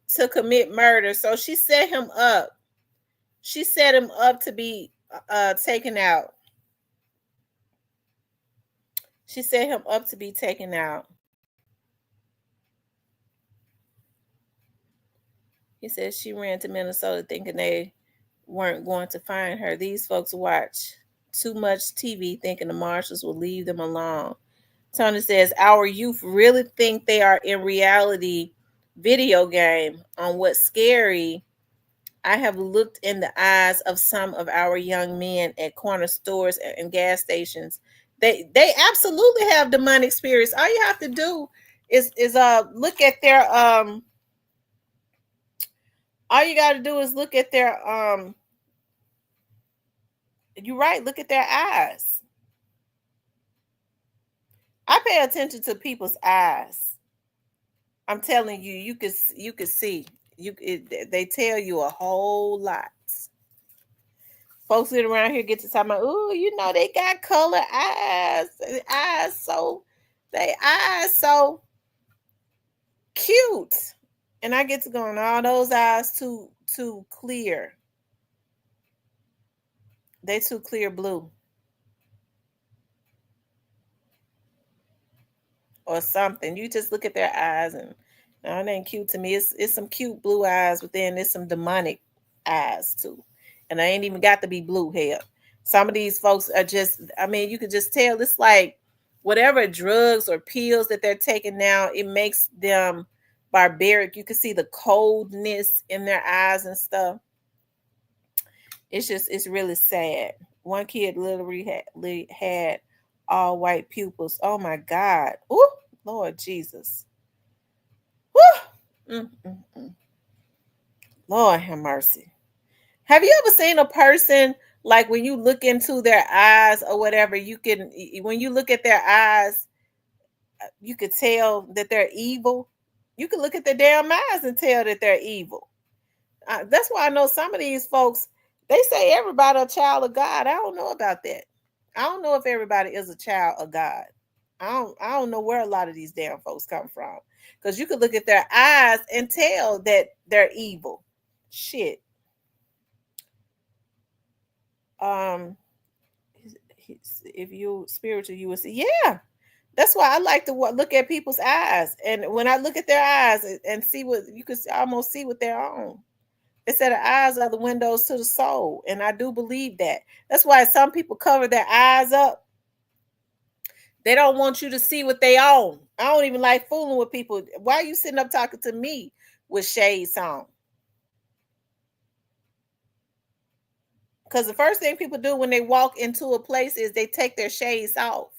to commit murder. So she set him up. She set him up to be taken out. She set him up to be taken out. He said she ran to Minnesota thinking they weren't going to find her. These folks watch too much TV thinking the marshals will leave them alone. Tony says, our youth really think they are in reality video game on what's scary. I have looked in the eyes of some of our young men at corner stores and gas stations. They absolutely have demonic spirits. All you have to do is look at their all you got to do is look at their you're right, look at their eyes. I pay attention to people's eyes. I'm telling you, you could see. They tell you a whole lot. Folks sit around here get to talk about, oh, they got color eyes. They eyes so cute. And I get to going, all those eyes too clear. They too clear blue. Or something. You just look at their eyes and no, it ain't cute to me. It's some cute blue eyes, but then there's some demonic eyes too. And I ain't even got to be blue hair. Some of these folks are just, I mean, you could just tell it's like whatever drugs or pills that they're taking now, it makes them barbaric. You can see the coldness in their eyes and stuff. It's really sad. One kid literally had all white pupils. Oh my God. Oh, Lord Jesus. Woo! Lord have mercy. Have you ever seen a person like when you look into their eyes or whatever, you can, when you look at their eyes, you could tell that they're evil. You can look at their damn eyes and tell that they're evil. That's why I know some of these folks, they say everybody a child of God. I don't know about that. I don't know if everybody is a child of God. I don't know where a lot of these damn folks come from. Because you could look at their eyes and tell that they're evil. Shit. If you spiritual, you will see. Yeah. That's why I like to look at people's eyes. And when I look at their eyes and see what you could almost see what they're on. It said the eyes are the windows to the soul. And I do believe that. That's why some people cover their eyes up. They don't want you to see what they own. I don't even like fooling with people. Why are you sitting up talking to me with shades on? Because the first thing people do when they walk into a place is they take their shades off.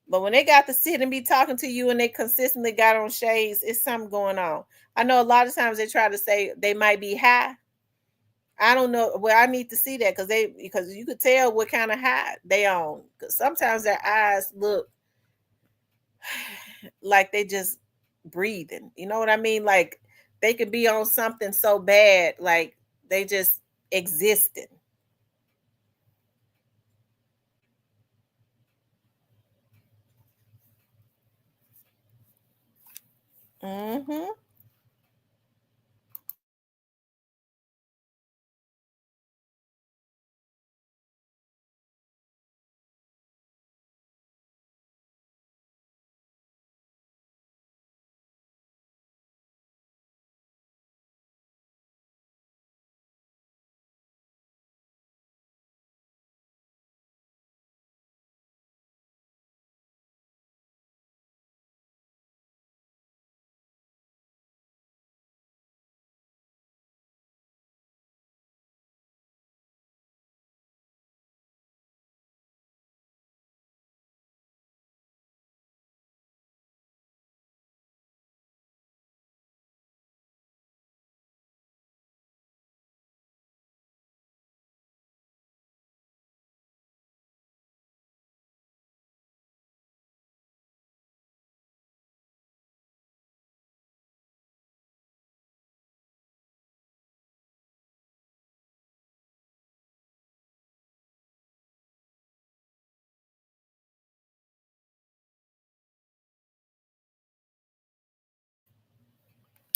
But when they got to sit and be talking to you and they consistently got on shades, it's something going on. I know a lot of times they try to say they might be high. I don't know. Well, I need to see that because you could tell what kind of high they on. Because sometimes their eyes look like they just breathing. You know what I mean? Like they could be on something so bad, like they just existing. Mm-hmm.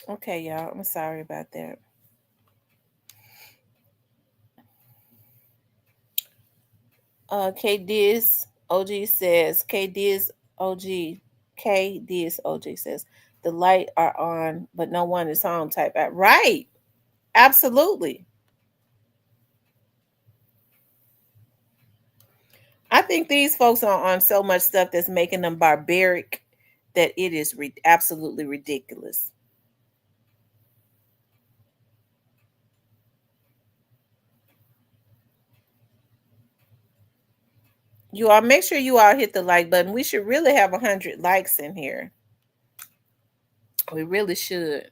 Okay, y'all. I'm sorry about that. K Diz OG says K Diz OG K Diz OG says the light are on, but no one is home. Type out right. Absolutely. I think these folks are on so much stuff that's making them barbaric that it is absolutely ridiculous. You all make sure you all hit the like button. We should really have 100 likes in here. We really should.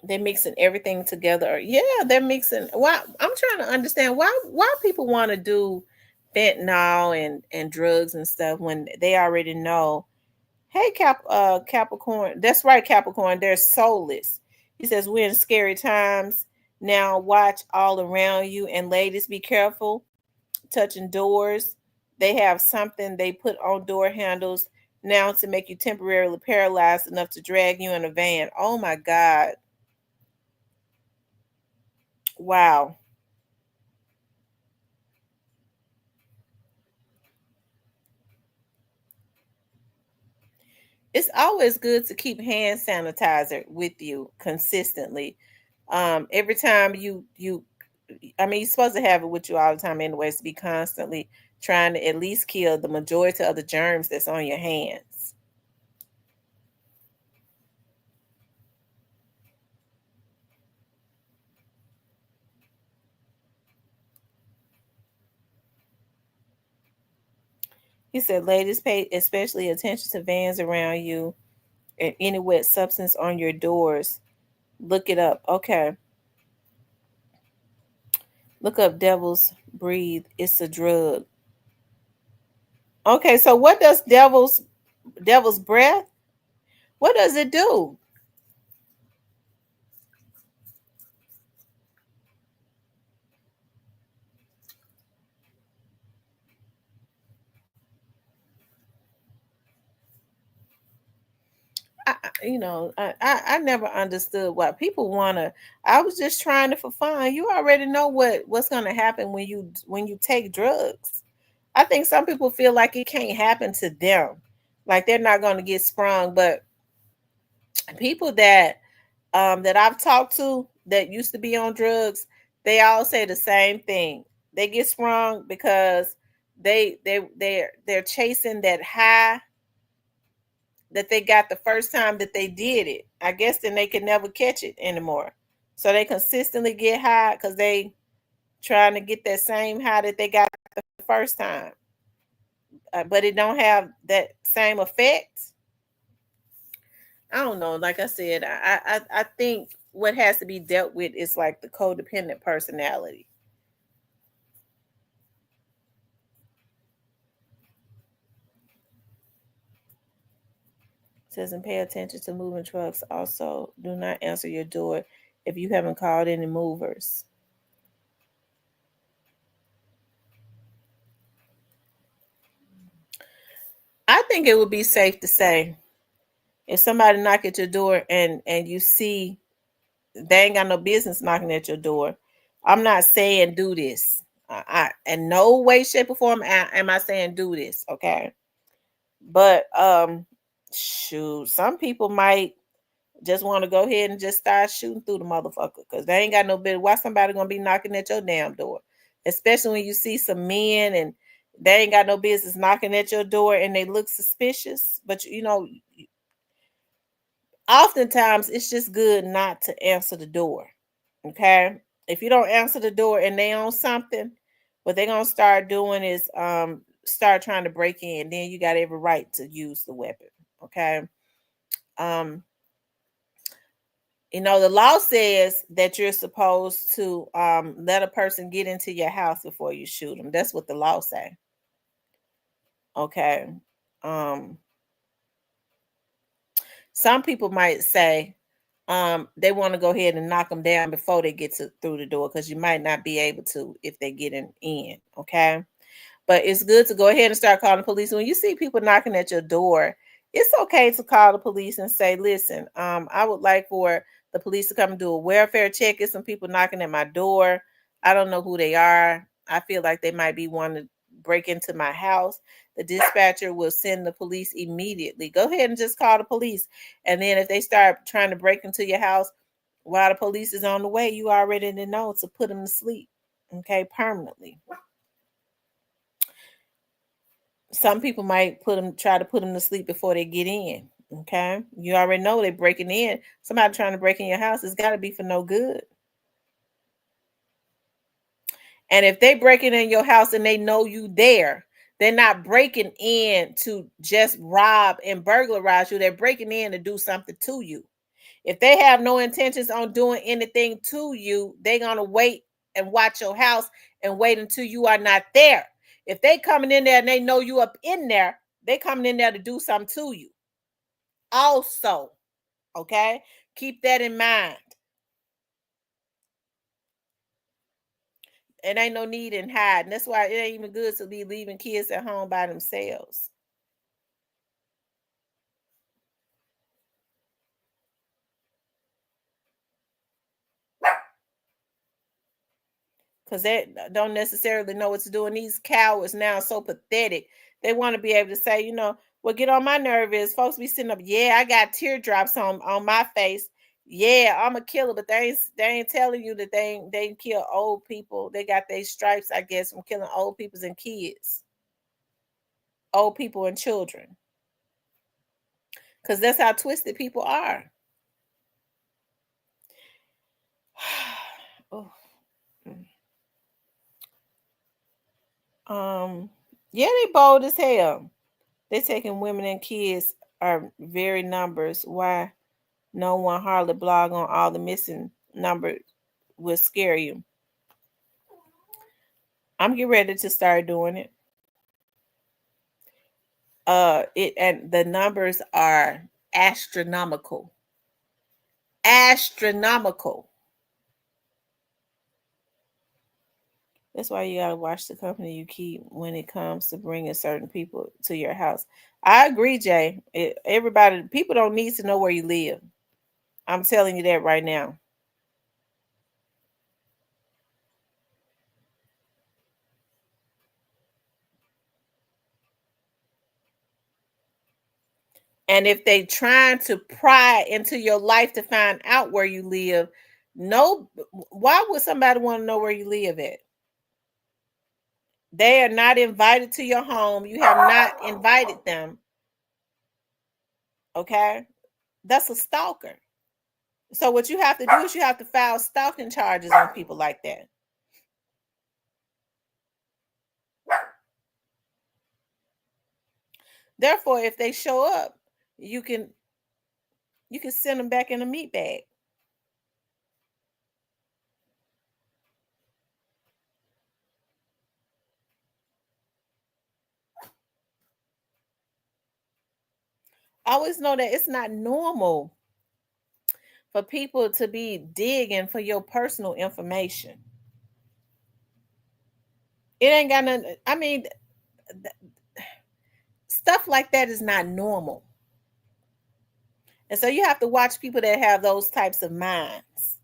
They're mixing everything together. Yeah, they're mixing. Why? I'm trying to understand why people want to do fentanyl and drugs and stuff when they already know. Hey, Capricorn. That's right, Capricorn. They're soulless. He says we're in scary times now. Watch all around you, and ladies, be careful touching doors. They have something they put on door handles now to make you temporarily paralyzed enough to drag you in a van. Oh my God. Wow. It's always good to keep hand sanitizer with you consistently. Every time I mean, you're supposed to have it with you all the time anyways, to be constantly trying to at least kill the majority of the germs that's on your hands. He said, ladies, pay especially attention to vans around you and any wet substance on your doors. Look it up. Okay. Look up devil's breathe. It's a drug. Okay, so what does devil's breath? What does it do? I never understood why people wanna. I was just trying to for fun. You already know what's gonna happen when you take drugs. I think some people feel like it can't happen to them, like they're not gonna get sprung. But people that I've talked to that used to be on drugs, they all say the same thing. They get sprung because they're chasing that high that they got the first time that they did it. I guess then they can never catch it anymore. So they consistently get high because they trying to get that same high that they got the first time, but it don't have that same effect. I don't know. Like I said, I think what has to be dealt with is like the codependent personality. It says and pay attention to moving trucks. Also, do not answer your door if you haven't called any movers. I think it would be safe to say if somebody knock at your door and you see they ain't got no business knocking at your door. I'm not saying do this. In no way, shape, or form am I saying do this. Okay, but shoot, some people might just want to go ahead and just start shooting through the motherfucker because they ain't got no business. Why somebody gonna be knocking at your damn door? Especially when you see some men and they ain't got no business knocking at your door and they look suspicious. But oftentimes it's just good not to answer the door. Okay. If you don't answer the door and they own something, what they're gonna start doing is start trying to break in. Then you got every right to use the weapon. Okay. Um, the law says that you're supposed to let a person get into your house before you shoot them. That's what the law say. Okay. Um, some people might say they want to go ahead and knock them down before they get through the door because you might not be able to if they get in. Okay. But it's good to go ahead and start calling the police. When you see people knocking at your door, it's okay to call the police and say, listen, I would like for the police to come and do a welfare check. There's some people knocking at my door. I don't know who they are. I feel like they might be wanting to break into my house. The dispatcher will send the police immediately. Go ahead and just call the police. And then if they start trying to break into your house while the police is on the way, you already know to put them to sleep, okay, permanently. Some people might try to put them to sleep before they get in. Okay, you already know they're breaking in. Somebody trying to break in your house, it's got to be for no good. And if they breaking in your house and they know you there, they're not breaking in to just rob and burglarize you. They're breaking in to do something to you. If they have no intentions on doing anything to you, they're gonna wait and watch your house and wait until you are not there. If they coming in there and they know you up in there, they coming in there to do something to you. Also, okay, keep that in mind. And ain't no need in hiding. That's why it ain't even good to be leaving kids at home by themselves. Because they don't necessarily know what to do. And these cowards now are so pathetic. They want to be able to say, you know, what get on my nerve is folks be sitting up, yeah, I got teardrops on my face. Yeah, I'm a killer, but they ain't telling you that they kill old people. They got their stripes, I guess, from killing old people and kids. Old people and children. Because that's how twisted people are. Oh. Yeah, they bold as hell. They taking women and kids are very numbers. Why no one hardly blog on all the missing numbers will scare you. I'm getting ready to start doing it. It and the numbers are astronomical. Astronomical. That's why you gotta watch the company you keep when it comes to bringing certain people to your house. I agree, Jay. People don't need to know where you live. I'm telling you that right now. And if they trying to pry into your life to find out where you live, no, why would somebody want to know where you live at? They are not invited to your home. You have not invited them. Okay? That's a stalker. So what you have to do is you have to file stalking charges on people like that. Therefore, if they show up, you can send them back in a meat bag. Always know that it's not normal for people to be digging for your personal information. It ain't got nothing. I mean, stuff like that is not normal. And so you have to watch people that have those types of minds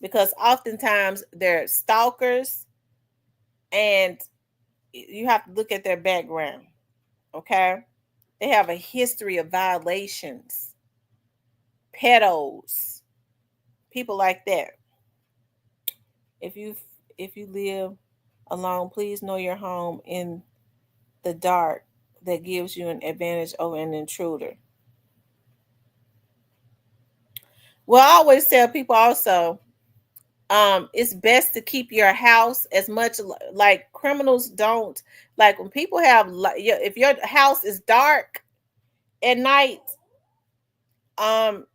because oftentimes they're stalkers and you have to look at their background. Okay. They have a history of violations, pedos, people like that. If you live alone, please know your home in the dark. That gives you an advantage over an intruder. Well, I always tell people also, it's best to keep your house as much like criminals don't like when people have if your house is dark at night, um,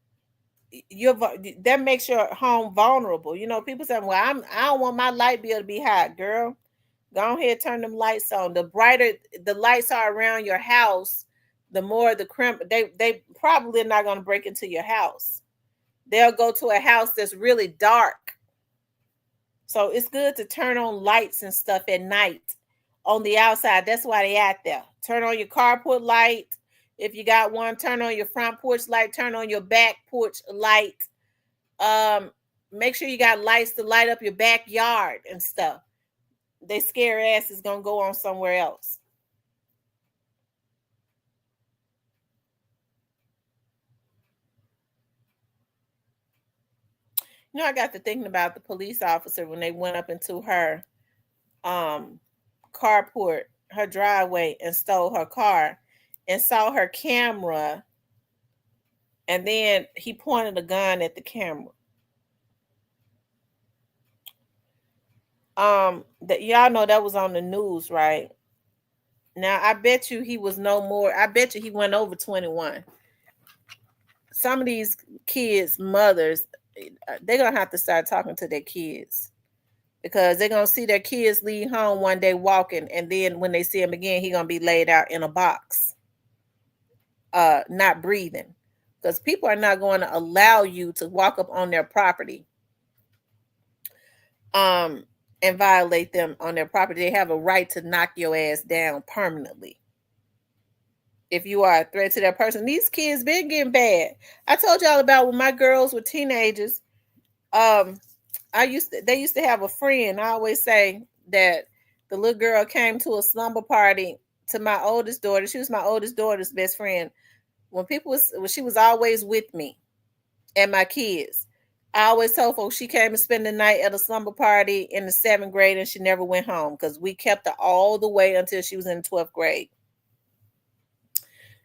that makes your home vulnerable. You know, people say, "Well, I don't want my light bill to be high, girl." Go ahead, turn them lights on. The brighter the lights are around your house, the more they probably not going to break into your house. They'll go to a house that's really dark. So it's good to turn on lights and stuff at night on the outside. That's why they out there. Turn on your carport light. If you got one, turn on your front porch light, turn on your back porch light. Make sure you got lights to light up your backyard and stuff. They scare ass is gonna go on somewhere else. You know, I got to thinking about the police officer when they went up into her carport, her driveway, and stole her car and saw her camera, and then he pointed a gun at the camera. That y'all know that was on the news, right? Now I bet you he was no more. I bet you he went over 21. Some of these kids' mothers, they're gonna have to start talking to their kids because they're gonna see their kids leave home one day walking, and then when they see him again, he gonna be laid out in a box, not breathing, because people are not going to allow you to walk up on their property, and violate them on their property, they have a right to knock your ass down permanently. If you are a threat to that person, these kids been getting bad. I told y'all about when my girls were teenagers. They used to have a friend. I always say that the little girl came to a slumber party to my oldest daughter. She was my oldest daughter's best friend. She was always with me and my kids. I always told folks she came and spent the night at a slumber party in the 7th grade and she never went home because we kept her all the way until she was in the 12th grade.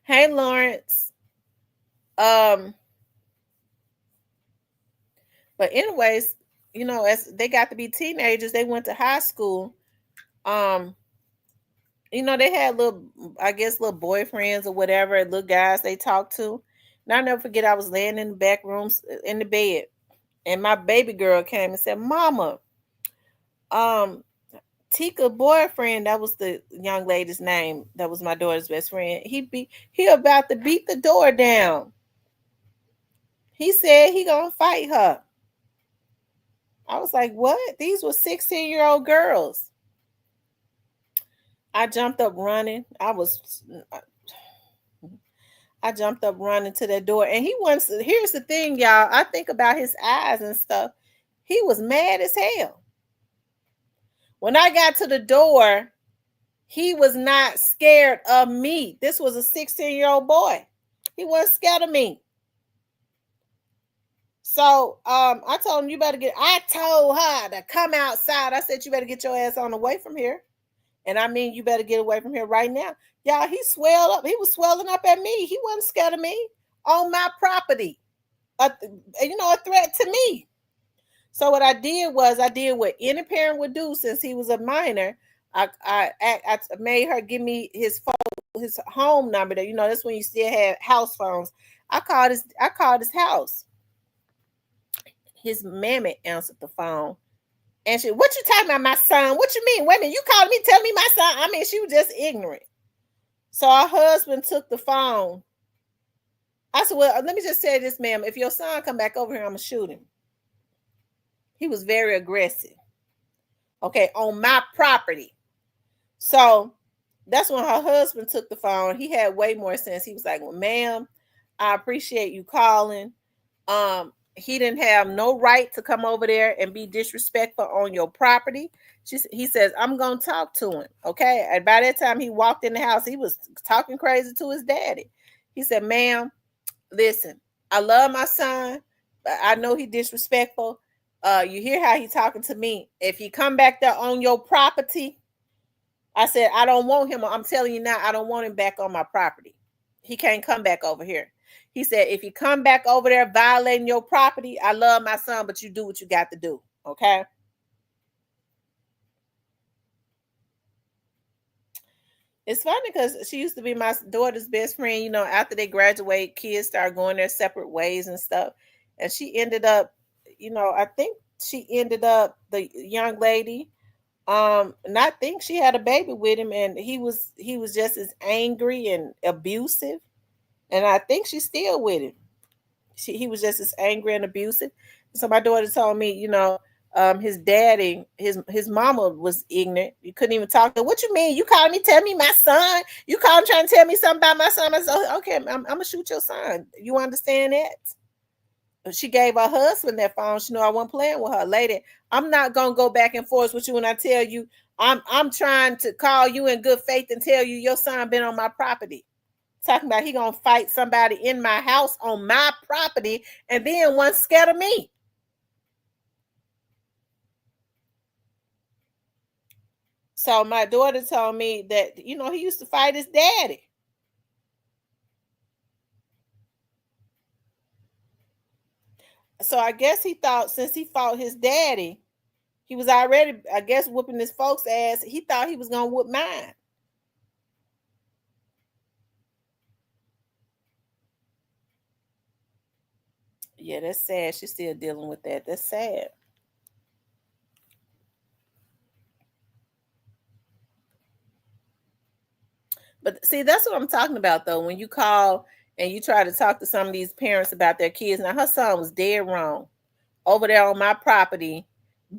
Hey, Lawrence. But anyways, as they got to be teenagers, they went to high school. They had little boyfriends or whatever, little guys they talked to. And I'll never forget, I was laying in the back rooms in the bed, and my baby girl came and said, "Mama, Tika boyfriend," that was the young lady's name, that was my daughter's best friend, he about to beat the door down. He said he gonna fight her. I was like, what? These were 16-year-old girls. I jumped up running. I jumped up running to that door. And here's the thing, y'all. I think about his eyes and stuff. He was mad as hell. When I got to the door, he was not scared of me. This was a 16-year-old boy. He wasn't scared of me. So I told him, I told her to come outside. I said, you better get your ass on away from here. And I mean, you better get away from here right now. Y'all, he swelled up. He was swelling up at me. He wasn't scared of me on my property. A threat to me. So what I did was, I did what any parent would do since he was a minor. I made her give me his phone, his home number. That's when you still have house phones. I called his house. His mammy answered the phone. And she, what you talking about, my son? What you mean? Wait a minute, you calling me, tell me my son? I mean, she was just ignorant. So our husband took the phone. I said, well, let me just say this, ma'am. If your son come back over here, I'm going to shoot him. He was very aggressive. Okay, on my property. So that's when her husband took the phone. He had way more sense. He was like, well, ma'am, I appreciate you calling. He didn't have no right to come over there and be disrespectful on your property. He says, I'm going to talk to him. Okay. And by that time he walked in the house, he was talking crazy to his daddy. He said, ma'am, listen, I love my son, but I know he disrespectful. You hear how he talking to me. If he come back there on your property, I said, I don't want him. I'm telling you now, I don't want him back on my property. He can't come back over here. He said, if you come back over there violating your property, I love my son, but you do what you got to do. Okay. It's funny because she used to be my daughter's best friend. After they graduate, kids start going their separate ways and stuff. And she ended up, I think she ended up, the young lady, and I think she had a baby with him, and he was just as angry and abusive. And I think she's still with him. He was just as angry and abusive. So my daughter told me, his daddy, his mama was ignorant. You couldn't even talk to her. What you mean? You calling me, tell me my son? You calling trying to tell me something about my son? I said, okay, I'm going to shoot your son. You understand that? She gave her husband that phone. She knew I wasn't playing with her. Lady, I'm not going to go back and forth with you when I tell you I'm trying to call you in good faith and tell you your son been on my property. Talking about he gonna fight somebody in my house on my property and then one scared of me. So my daughter told me that, he used to fight his daddy. So I guess he thought since he fought his daddy, he was already, I guess, whooping his folks' ass. He thought he was gonna whoop mine. Yeah, that's sad. She's still dealing with that. That's sad. But see, that's what I'm talking about, though. When you call and you try to talk to some of these parents about their kids. Now, her son was dead wrong over there on my property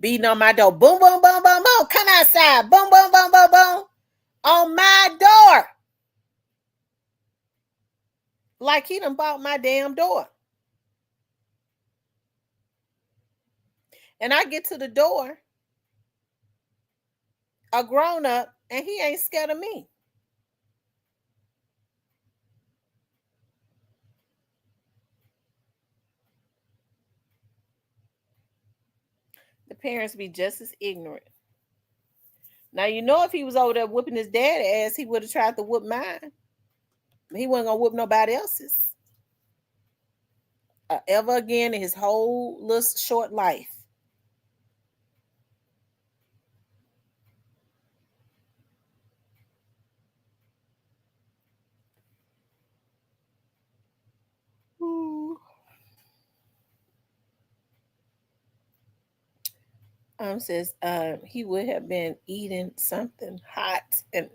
beating on my door. Boom, boom, boom, boom, boom. Come outside. Boom, boom, boom, boom, boom. On my door. Like he done bought my damn door. And I get to the door, a grown up, and he ain't scared of me. The parents be just as ignorant. Now, you know, if he was over there whooping his daddy ass, he would have tried to whoop mine. He wasn't going to whoop nobody else's. Ever again in his whole little short life. Says he would have been eating something hot and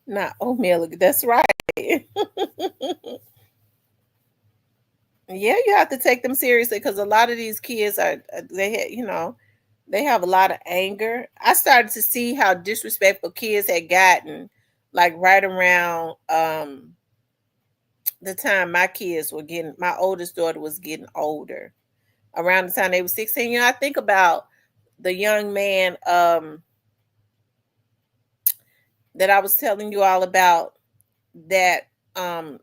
not oatmeal. That's right. Yeah, you have to take them seriously because a lot of these kids are they have a lot of anger. I started to see how disrespectful kids had gotten, like right around the time my oldest daughter was getting older. Around the time they were 16, I think about the young man that I was telling you all about that y'all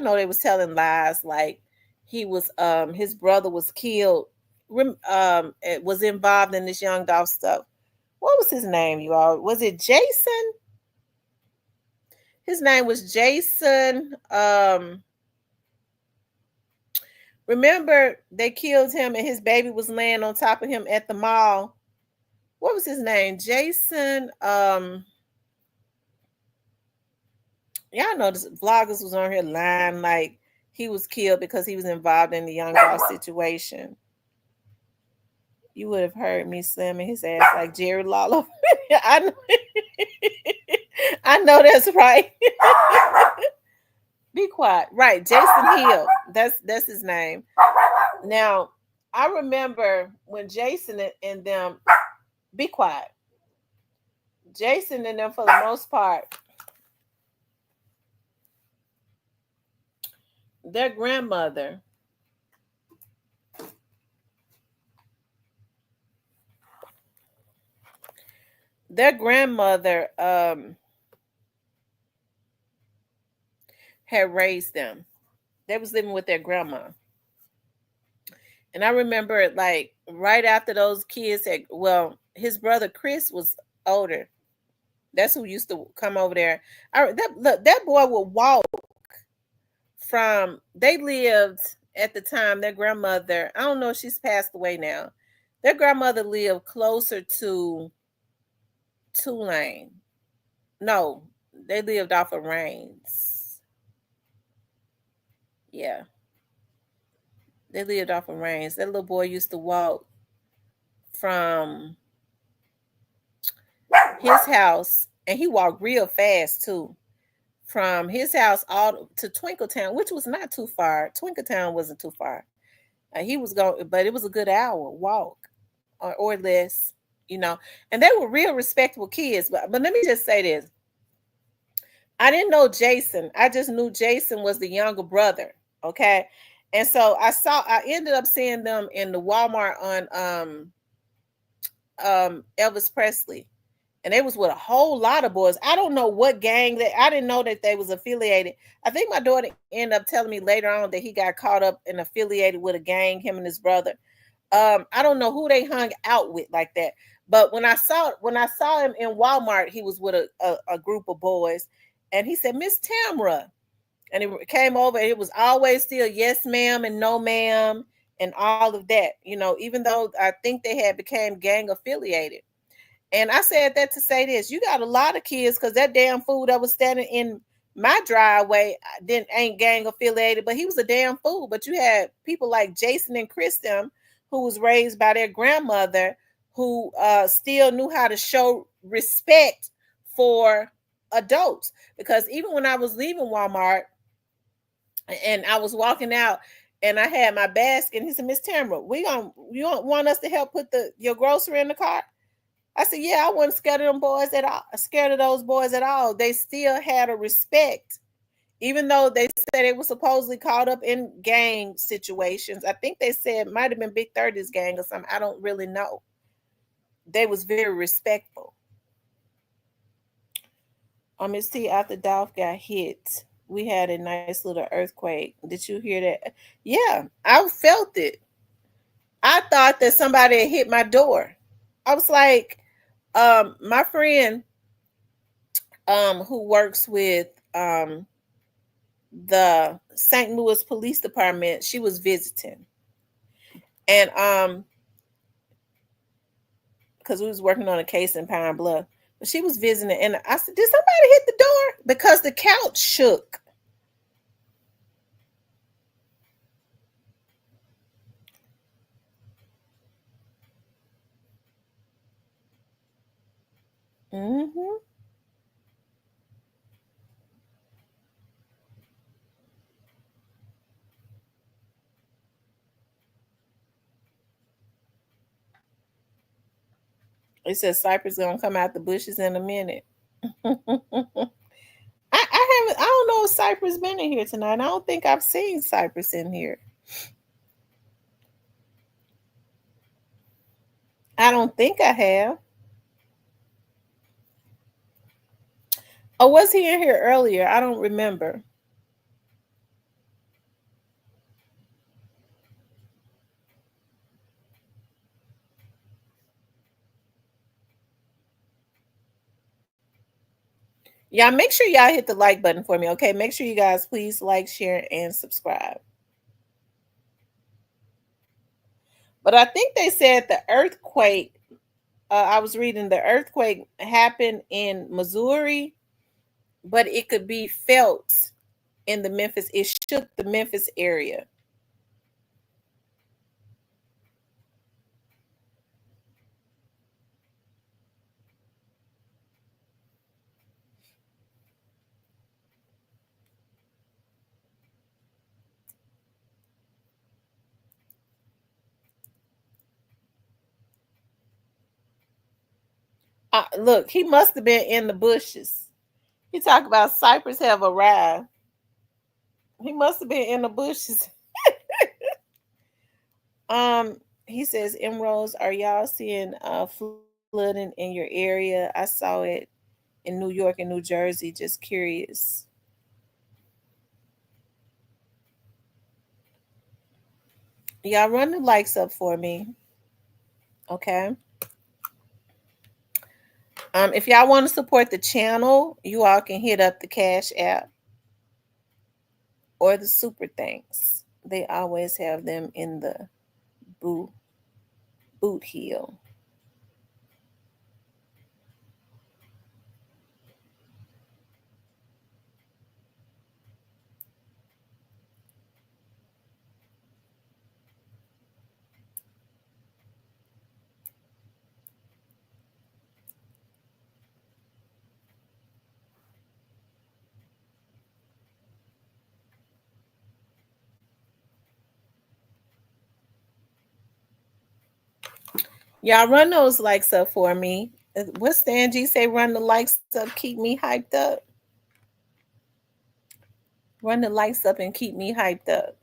know they was telling lies, like he was his brother was killed, it was involved in this young dog stuff. What was his name, you all? Was it Jason? His name was Jason. Remember they killed him and his baby was laying on top of him at the mall. What was his name? Jason. Y'all know this vloggers was on here lying like he was killed because he was involved in the young girl situation. You would have heard me slamming his ass like Jerry Lawler. I know that's right. Be quiet. Right, Jason Hill. That's his name. Now, I remember when Jason and them, be quiet. Jason and them, for the most part, their grandmother had raised them. They was living with their grandma. And I remember, like, right after those kids his brother Chris was older. That's who used to come over there. That boy would walk from, they lived at the time, their grandmother, I don't know if she's passed away now. Their grandmother lived closer to Tulane. No, they lived off of Rains. Yeah. They lived off of Rains. That little boy used to walk from his house, and he walked real fast too. From his house all to Twinkletown, which was not too far. Twinkletown wasn't too far. He was going, but it was a good hour walk or less, And they were real respectable kids. But let me just say this. I didn't know Jason. I just knew Jason was the younger brother. Okay. And so I ended up seeing them in the Walmart on Elvis Presley. And they was with a whole lot of boys. I don't know what gang I didn't know that they was affiliated. I think my daughter ended up telling me later on that he got caught up and affiliated with a gang, him and his brother. I don't know who they hung out with like that. But when I saw him in Walmart, he was with a group of boys. And he said, Miss Tamra. And he came over, and it was always still yes, ma'am, and no, ma'am, and all of that, even though I think they had became gang affiliated. And I said that to say this: you got a lot of kids, because that damn fool that was standing in my driveway ain't gang affiliated, but he was a damn fool. But you had people like Jason and Kristen, who was raised by their grandmother, who still knew how to show respect for adults. Because even when I was leaving Walmart and I was walking out, and I had my basket. And he said, Miss Tamara, you don't want us to help put your grocery in the car? I said, yeah, I wasn't scared of them boys at all. Scared of those boys at all. They still had a respect, even though they said they were supposedly caught up in gang situations. I think they said it might have been Big 30's gang or something. I don't really know. They was very respectful. Miss T, after Dolph got hit, we had a nice little earthquake. Did you hear that? Yeah, I felt it. I thought that somebody had hit my door. I was like, my friend who works with the St. Louis Police Department, she was visiting. And because we was working on a case in Pine Bluff. But she was visiting, and I said, did somebody hit the door? Because the couch shook. Mm-hmm. It says Cypress gonna come out the bushes in a minute. I haven't. I don't know if Cypress been in here tonight. I don't think I've seen Cypress in here. I don't think I have. Oh, was he in here earlier? I don't remember. Yeah, make sure y'all hit the like button for me, okay? Make sure you guys please like, share, and subscribe. But I think they said the earthquake. I was reading the earthquake happened in Missouri, but it could be felt in the Memphis. It shook the Memphis area. Look, he must have been in the bushes. He talked about Cypress have arrived. He must have been in the bushes. He says, Emeralds, are y'all seeing flooding in your area? I saw it in New York and New Jersey. Just curious. Y'all run the likes up for me. Okay. If y'all want to support the channel, you all can hit up the Cash App or the Super Thanks. They always have them in the boot heel. Y'all run those likes up for me. What's Stan G say? Run the likes up, keep me hyped up. Run the likes up and keep me hyped up.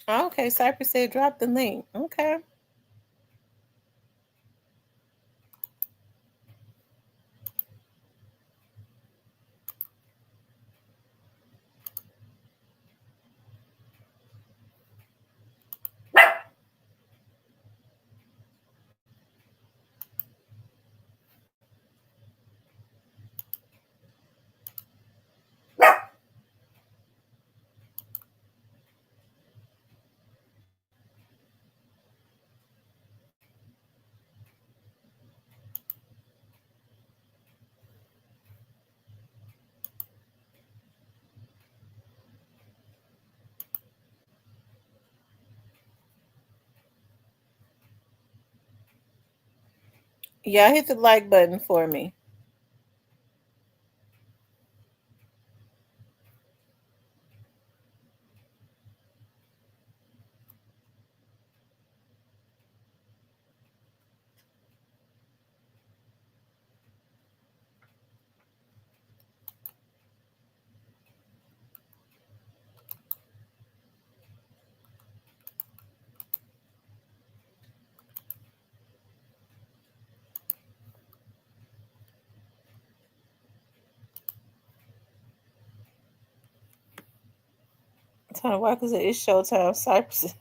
Okay, Cypress said drop the link. Okay. Yeah, hit the like button for me. Tony Walker said it's showtime, Cypress.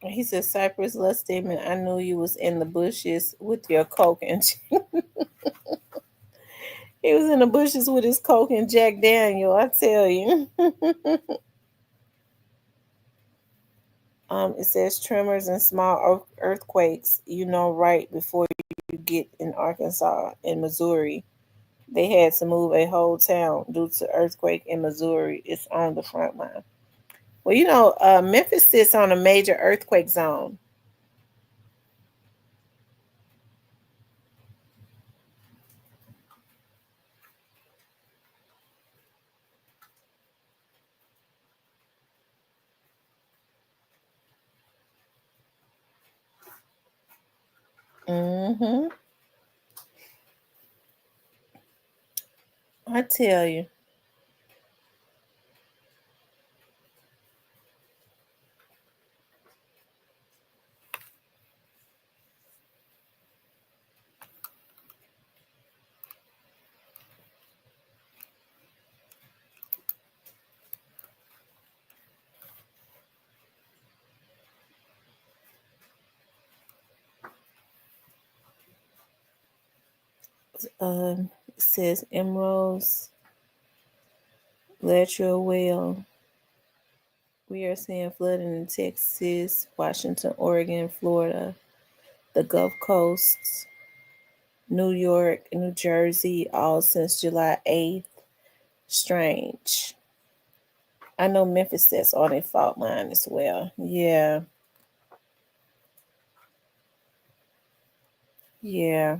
He said, Cypress Lust Demon, I knew you was in the bushes with your coke and he was in the bushes with his coke and Jack Daniel, I tell you. It says tremors and small earthquakes, right before you get in Arkansas and Missouri. They had to move a whole town due to earthquake in Missouri. It's on the front line. Well, Memphis sits on a major earthquake zone. Mm-hmm. I tell you. It says emeralds, lateral well. We are seeing flooding in Texas, Washington, Oregon, Florida, the Gulf Coast, New York, New Jersey, all since July 8th. Strange. I know Memphis sits on a fault line as well. Yeah. Yeah.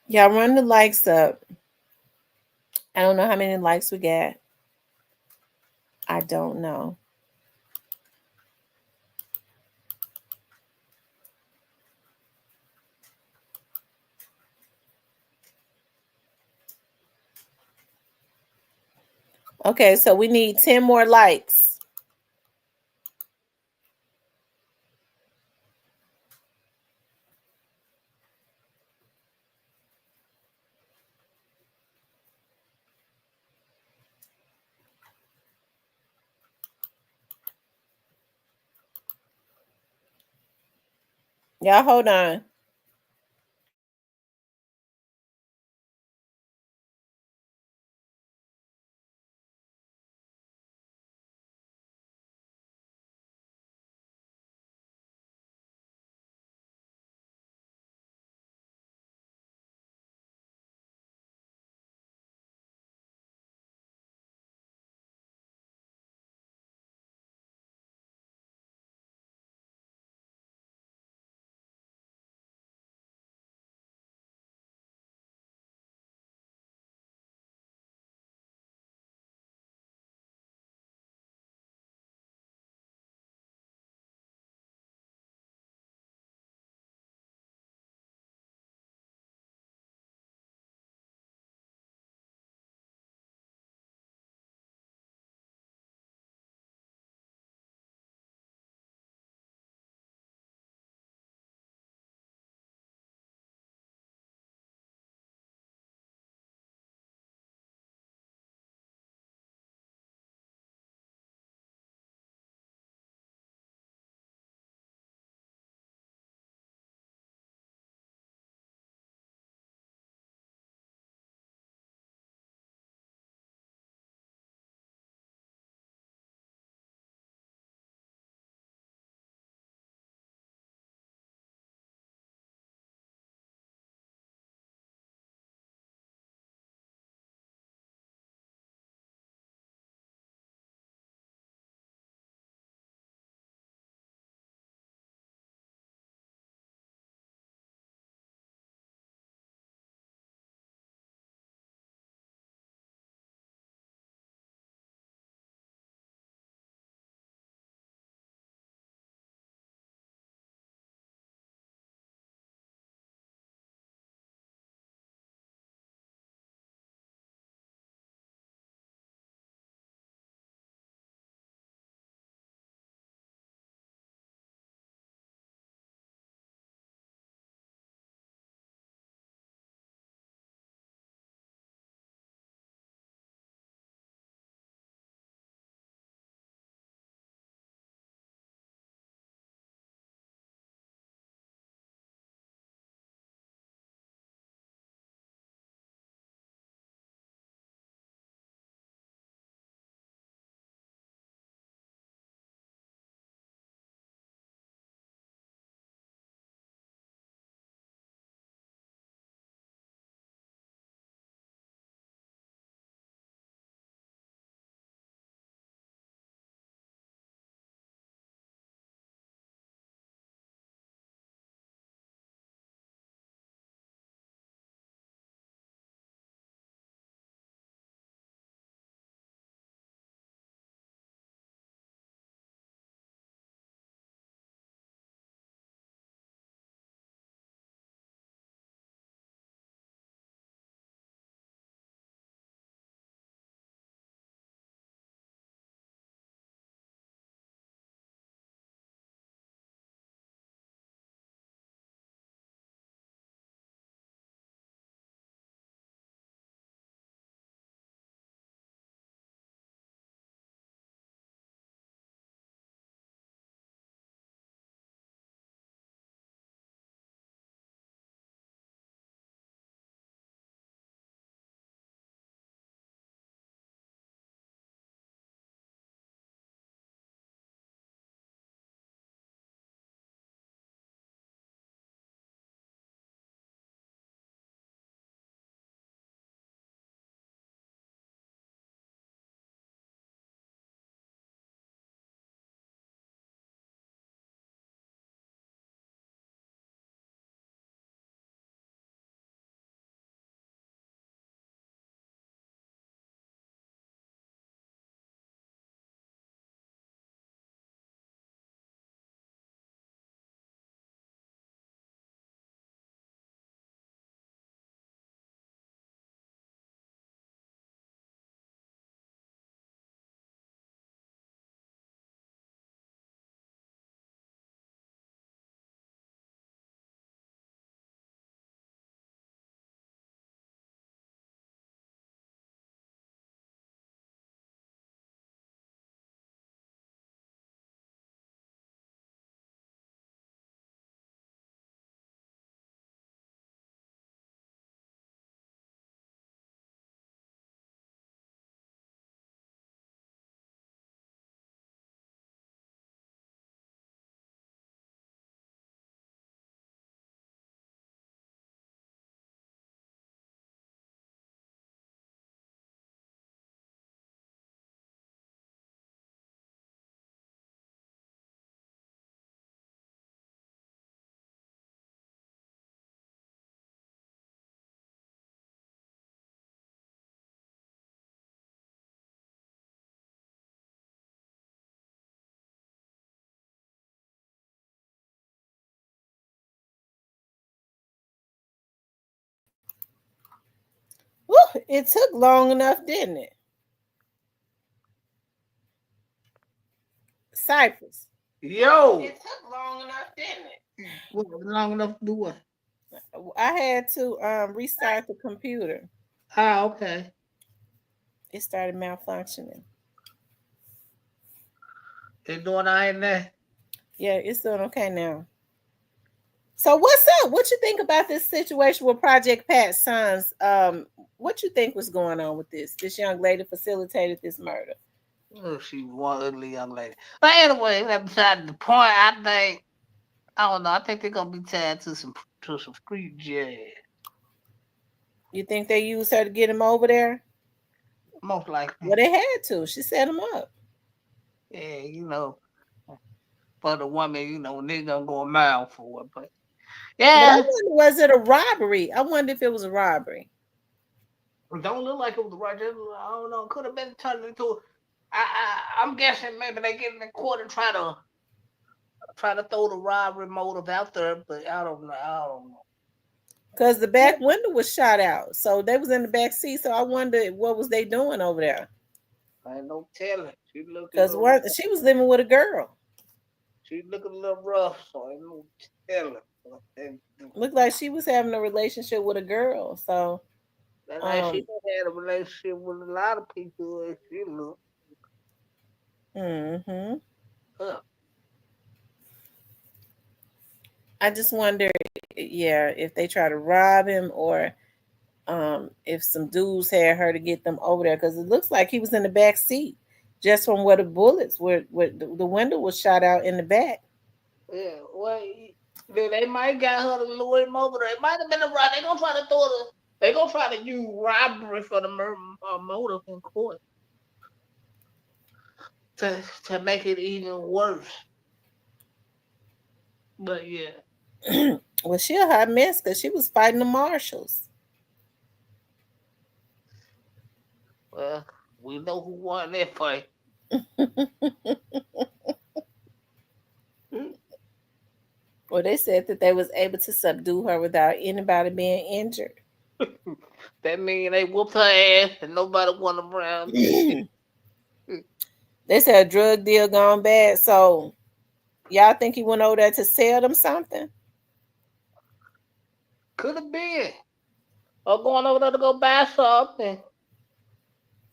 Y'all run the likes up. I don't know how many likes we got. I don't know. Okay, so we need 10 more likes. Y'all hold on. It took long enough, didn't it? Cypress. Yo, It took long enough, didn't it? what, long enough to do what? I had to restart the computer. Ah, okay. It started malfunctioning. They doing all right there? Yeah, it's doing okay now. So what's up? What you think about this situation with Project Pat's sons? What you think was going on with this? This young lady facilitated this murder. Oh, she one ugly young lady. But anyway, that's beside the point. I don't know. I think they're gonna be tied to some street jazz. You think they used her to get him over there? Most likely. Well, they had to. She set him up. Yeah, for the woman, nigga gonna go a mile for it. But But I yeah, wonder, was it a robbery? I wonder if it was a robbery. it don't look like it was right. I don't know. Could have been turned into. I'm guessing maybe they get in the court and try to throw the robbery motive out there, but I don't know. I don't know. Because the back window was shot out. So they was in the back seat. So I wonder what was they doing over there. I ain't no telling. Because she was living with a girl. She looking a little rough, so I ain't no telling. Looked like she was having a relationship with a girl. So she had a relationship with a lot of people. And she looked. Mm-hmm. Huh. I just wonder, yeah, if they try to rob him or if some dudes had her to get them over there, because it looks like he was in the back seat, just from where the bullets were. Where the window was shot out in the back. Yeah, well, they might got her to lure him over there. It might have been a robbery. They gonna try to throw the. They gonna try to use robbery for the motive in court to make it even worse. But yeah. Well, she a hot mess because she was fighting the marshals. Well, we know who won that fight. Well, they said that they was able to subdue her without anybody being injured. That means they whooped her ass and nobody won around. They said a drug deal gone bad. So y'all think he went over there to sell them something? Could have been. Or going over there to go buy something.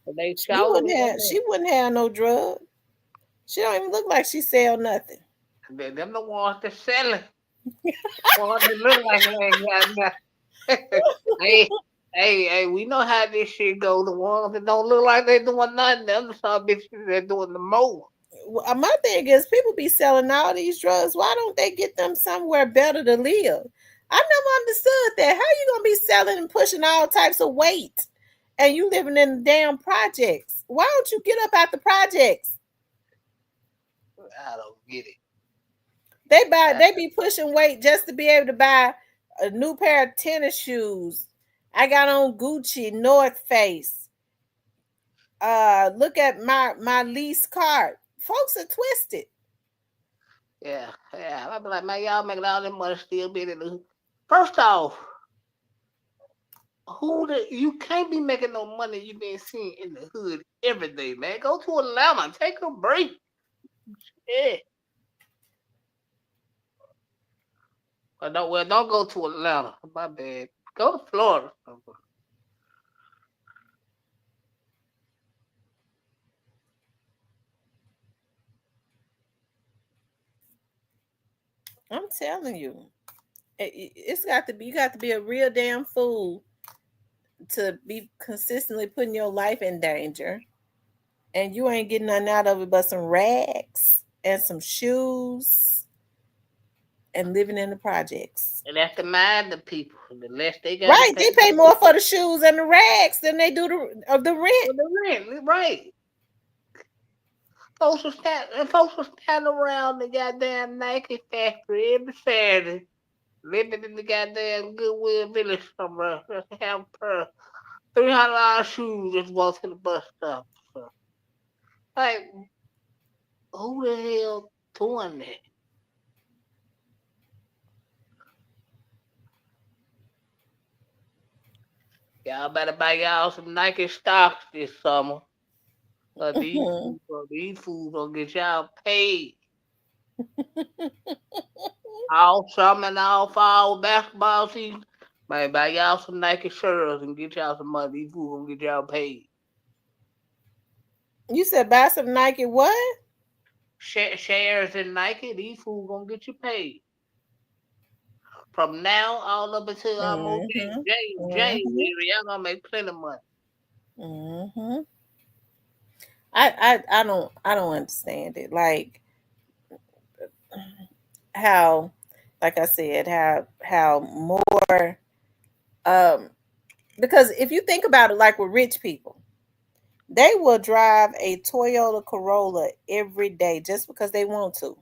And they She wouldn't have no drug. She don't even look like she sell nothing. Them the ones that selling. Ones that look like they ain't got nothing. Hey, we know how this shit go. The ones that don't look like they doing nothing, them the some bitches that doing the most. Well, my thing is, people be selling all these drugs. Why don't they get them somewhere better to live? I never understood that. How you gonna be selling and pushing all types of weight, and you living in the damn projects? Why don't you get up out the projects? I don't get it. They be pushing weight just to be able to buy a new pair of tennis shoes. I got on Gucci, North Face. Look at my lease card. Folks are twisted. Yeah. I be like, man, y'all making all that money still being in the. First off, you can't be making no money you been seen in the hood every day, man. Go to Atlanta, take a break. Yeah. Don't go to Atlanta. My bad. Go to Florida. I'm telling you, it's got to be. You got to be a real damn fool to be consistently putting your life in danger, and you ain't getting nothing out of it but some rags and some shoes, and living in the projects. And that's the mind of people. The less they got, Right? They pay more for the shoes and the rags than they do the rent. For the rent, right? Folks will stand around the goddamn Nike factory every Saturday, living in the goddamn Goodwill Village somewhere. Just have a pair of $300 shoes just walk to the bus stop. So, like, who the hell doing that? Y'all better buy y'all some Nike stocks this summer. Mhm. These fools gonna get y'all paid. All summer and all fall basketball season. Man, buy y'all some Nike shirts and get y'all some money. These fools gonna get y'all paid. You said buy some Nike what? Shares in Nike, these fools gonna get you paid. From now all up until almost Mm-hmm. Mm-hmm. January, y'all gonna make plenty of money. Mm-hmm. I don't understand it. Like how, like I said, how more um because if you think about it, like with rich people, they will drive a Toyota Corolla every day just because they want to.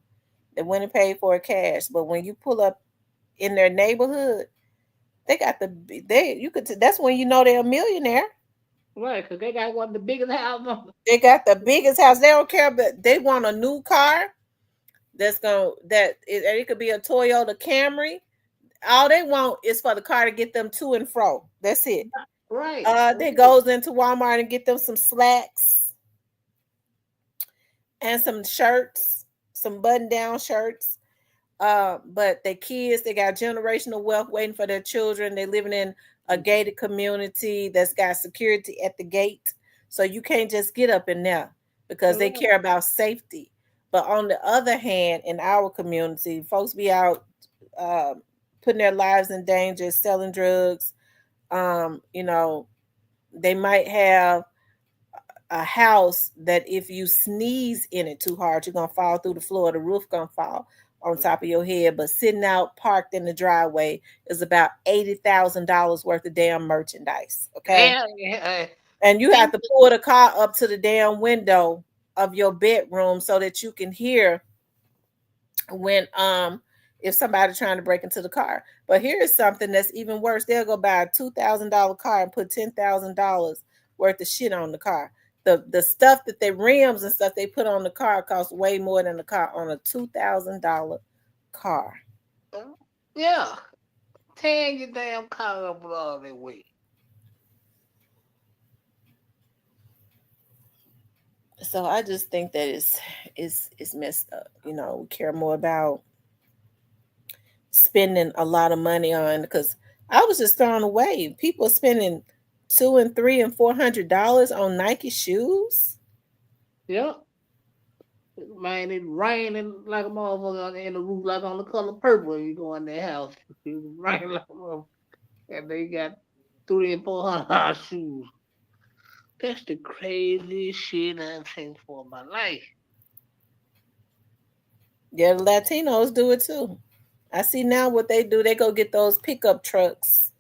They went and paid for it cash. But when you pull up in their neighborhood, they got the they you could that's when you know they're a millionaire. Right, because they got one of the biggest houses on They got the biggest house. They don't care, but they want a new car that's gonna it could be a Toyota Camry. All they want is for the car to get them to and fro. That's it. Right. They goes into Walmart and get them some slacks and some shirts, some button down shirts. But the kids, they got generational wealth waiting for their children. They living in a gated community that's got security at the gate. So you can't just get up in there because they care about safety. But on the other hand, in our community, folks be out uh, putting their lives in danger, selling drugs. You know, they might have a house that if you sneeze in it too hard, you're gonna fall through the floor, the roof gonna fall on top of your head. But sitting out parked in the driveway is about $80,000 worth of damn merchandise. Okay. Yeah. And you have to pull the car up to the damn window of your bedroom so that you can hear when if somebody trying to break into the car. But here's something that's even worse. They'll go buy a $2,000 car and put $10,000 worth of shit on the car. The stuff that they rims and stuff they put on the car costs way more than the car on a $2,000 car. Yeah. Tear your damn car up with all that weight. So I just think that it's messed up. You know, we care more about spending a lot of money on because I was just thrown away. People spending two and three and $400 on Nike shoes. Yeah. Man, it raining like a motherfucker in the roof, like on the color purple. When you go in their house, it rain like a motherfucker, and they got 300 and 400 shoes. That's the craziest shit I've seen for my life. Yeah, the Latinos do it too. I see now what they do. They go get those pickup trucks,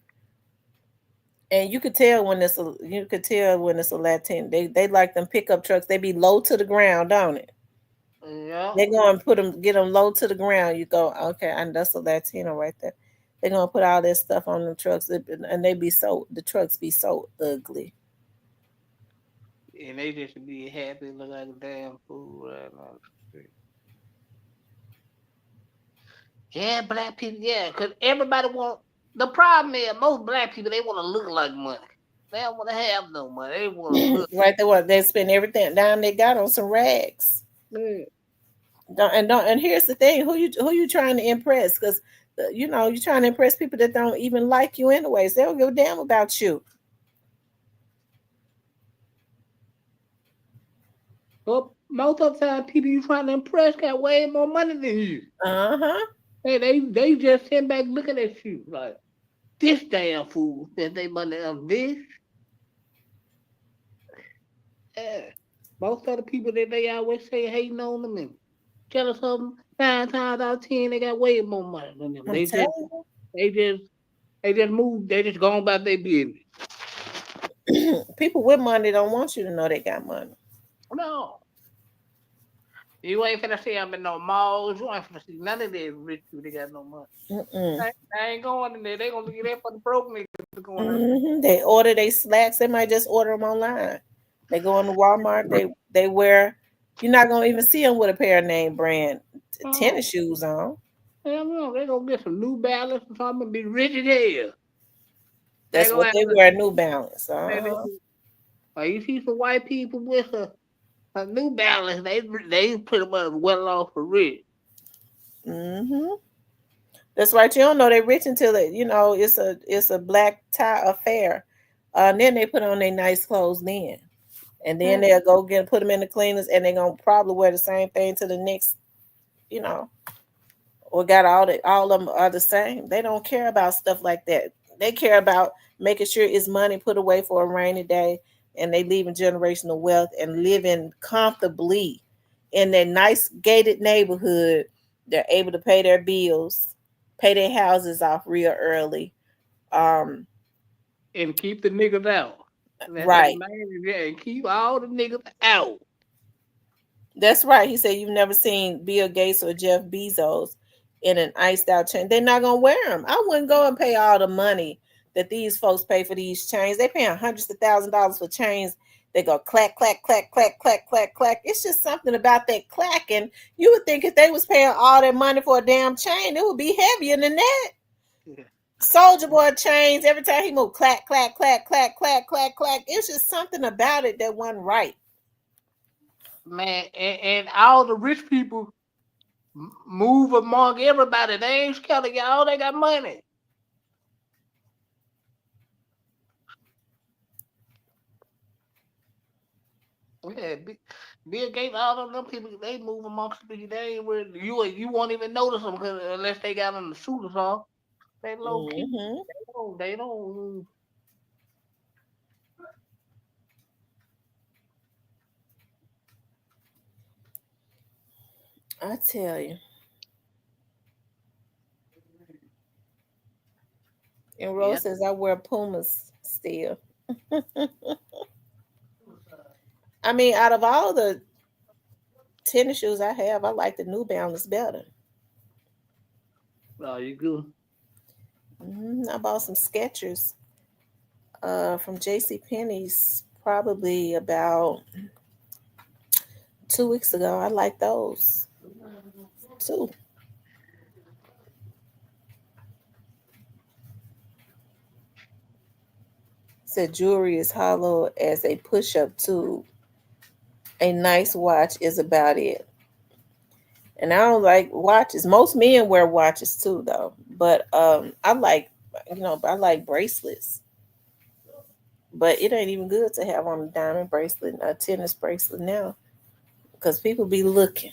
and you could tell when it's a Latin. They like them pickup trucks. They be low to the ground, don't it? Yeah. They go and get them low to the ground. You go, okay, and that's a Latino right there. They're gonna put all this stuff on the trucks, and the trucks be so ugly. And they just be happy, look like a damn fool right on the street. Yeah, black people, yeah, because everybody want. The problem is most black people they want to look like money. They don't want to have no money. They want to look. Right there, what they spend everything down they got on some rags. Yeah. And here's the thing: who you trying to impress? Because you know you're trying to impress people that don't even like you anyways. They don't give a damn about you. But most of the time, people you trying to impress got way more money than you. Uh huh. Hey, they just sit back looking at you like this damn fool spent their money on this. Yeah. Most of the people that they always say hating on them and jealous of them, 9 times out of 10 they got way more money than them. I'm telling They just they just move. They just gone about their business. you, people with money don't want you to know they got money. No, you ain't finna see them in no malls. You ain't finna see none of these rich people. They got no money. Mm-mm. I ain't going in there. They gonna get that for the broke niggas going in. They order they slacks. They might just order them online. They go into Walmart. They wear. You're not gonna even see them with a pair of name brand Oh, tennis shoes on. hell no. They gonna get some New Balance or something and be rich as hell. That's what they wear, New Balance. Like you see some white people with a New Balance, they pretty much well off for rich. Mm-hmm. That's right. You don't know they rich until it's a black tie affair. And then they put on their nice clothes then. And then they'll go put them in the cleaners, and they're gonna probably wear the same thing to the next, you know, or got all of them are the same. They don't care about stuff like that. They care about making sure it's money put away for a rainy day, and they leaving generational wealth and living comfortably in their nice gated neighborhood. They're able to pay their bills, pay their houses off real early. Um, And keep the niggas out. That's the right. main, yeah, and keep all the niggas out. That's right. He said you've never seen Bill Gates or Jeff Bezos in an iced out chain. They're not gonna wear them. I wouldn't go and pay all the money that these folks pay for these chains. They paying hundreds of $1,000s for chains. They go clack, clack, clack, clack, clack, clack, clack. It's just something about that clacking. You would think if they was paying all that money for a damn chain, it would be heavier than that. Yeah. Soldier Boy chains, every time he moved, clack, clack, clack, clack, clack, clack, clack. It's just something about it that wasn't right. Man, and all the rich people move among everybody. They ain't scared of y'all. They got money. Yeah, Bill Gates, all of them people, they move amongst the people. They ain't worried. You won't even notice them unless they got on the suit or something. They low key. Mm-hmm. They don't. I tell you. And Yeah. Rose says I wear Pumas still. I mean, out of all the tennis shoes I have, I like the New Balance better. Oh, you good? I bought some Skechers from J.C. Penney's probably about 2 weeks ago. I like those too. Said jewelry is hollow as a push-up tube. A nice watch is about it. And I don't like watches. Most men wear watches too, though. But I like bracelets. But it ain't even good to have on a diamond bracelet, a tennis bracelet now, because people be looking.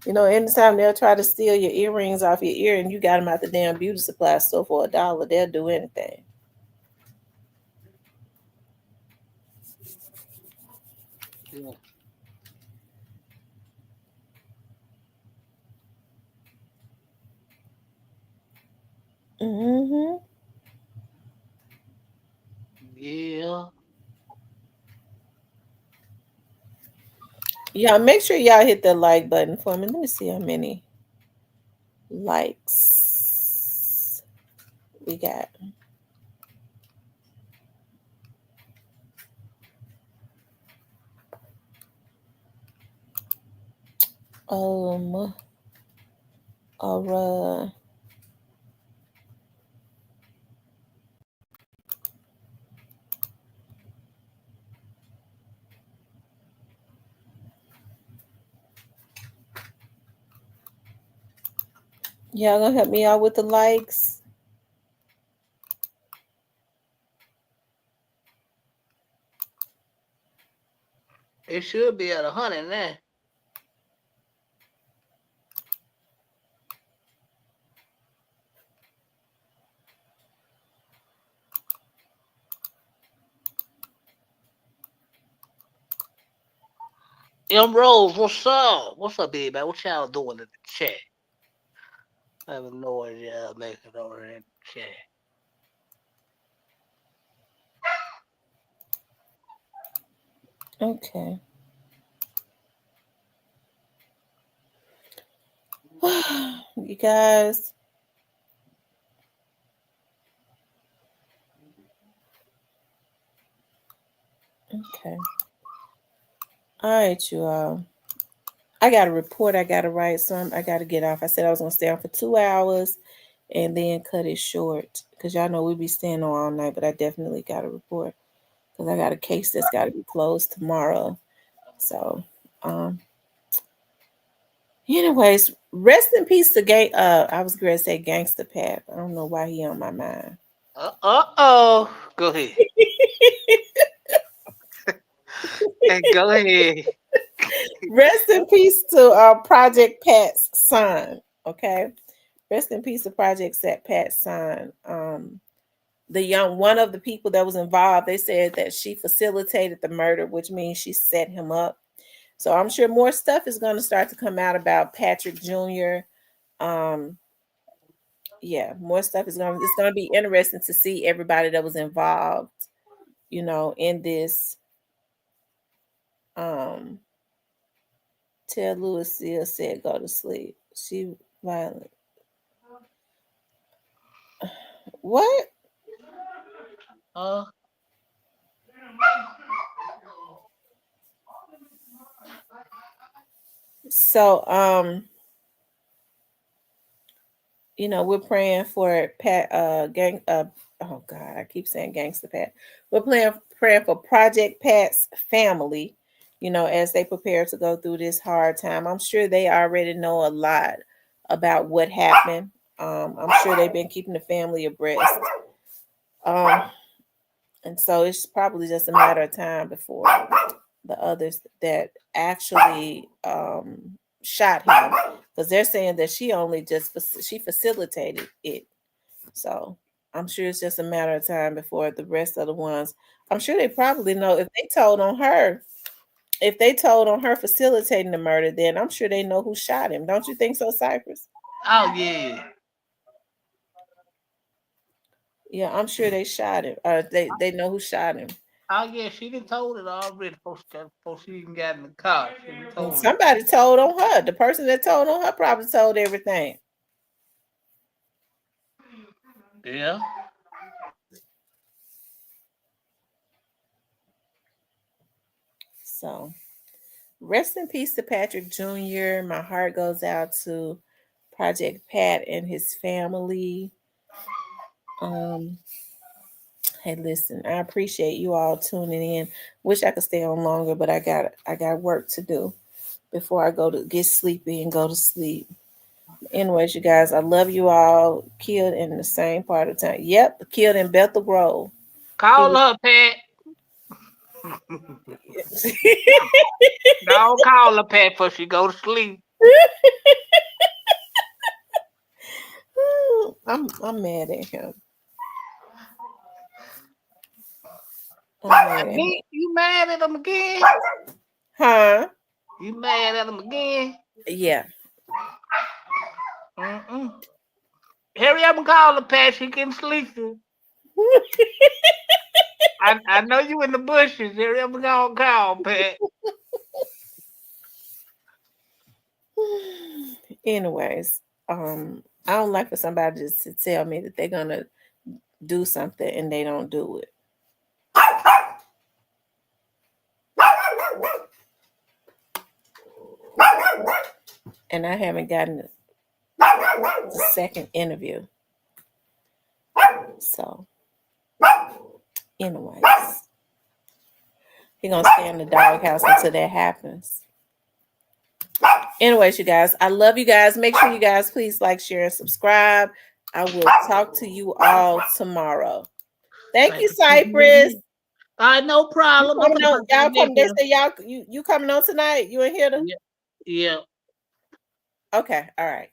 Anytime they'll try to steal your earrings off your ear, and you got them at the damn beauty supply store for $1, they'll do anything. Yeah. Hmm. Yeah. Yeah, make sure y'all hit the like button for me. Let me see how many likes we got. All right. Y'all gonna help me out with the likes? It should be at 100 now. Rose, what's up? What's up, baby? What y'all doing in the chat? I have no idea y'all making over in the chat. Okay. You guys. Okay. All right, you all. I got a report I got to write, so I got to get off. I said I was going to stay on for 2 hours, and then cut it short. Because y'all know we be staying on all night, but I definitely got to report. Because I got a case that's got to be closed tomorrow. So, anyways, rest in peace to Gang. I was going to say Gangsta Pat. I don't know why he on my mind. Oh. Go ahead. Hey, go ahead. Rest in peace to Project Pat's son. Okay, rest in peace to Project Pat's son. One of the people that was involved, they said that she facilitated the murder, which means she set him up. So I'm sure more stuff is going to start to come out about Patrick Jr. Yeah, more stuff is going. It's going to be interesting to see everybody that was involved, in this. Tell Lucille said go to sleep. She violent. What? Uh, So we're praying for Pat gang oh God, I keep saying Gangster Pat. We're praying for Project Pat's family, as they prepare to go through this hard time. I'm sure they already know a lot about what happened. I'm sure they've been keeping the family abreast. And so it's probably just a matter of time before the others that actually shot him, because they're saying that she facilitated it. So I'm sure it's just a matter of time before the rest of the ones. I'm sure they probably know if they told on her. If they told on her facilitating the murder, then I'm sure they know who shot him. Don't you think so, Cypress? oh yeah. Yeah, I'm sure they shot him. They know who shot him. Oh yeah, she done told it already before she even got in the car. She done And told it. somebody told on her. The person that told on her probably told everything. Yeah. So rest in peace to Patrick Jr. My heart goes out to Project Pat and his family. Hey, listen, I appreciate you all tuning in. Wish I could stay on longer, but I got work to do before I go to get sleepy and go to sleep. Anyways, you guys, I love you all. Killed in the same part of town. Yep, killed in Bethel Grove. He Call was. her, Pat. Don't call her, Pat, before she go to sleep. I'm mad at him. I'm mad at him. You mad at him again? Huh? You mad at him again? Yeah. Mm-mm. Hurry up and call her, Pat. She getting sleepy. I know you in the bushes. Hurry up and call, Pat. Anyways, I don't like for somebody just to tell me that they're gonna do something and they don't do it. And I haven't gotten the second interview. So, anyways, he's gonna stay in the doghouse until that happens. Anyways, you guys, I love you guys. Make sure you guys please like, share, and subscribe. I will talk to you all tomorrow. Thank you, Cypress. No problem. You coming on, y'all come. They say y'all you coming on tonight. You in here? Yeah. Okay. All right.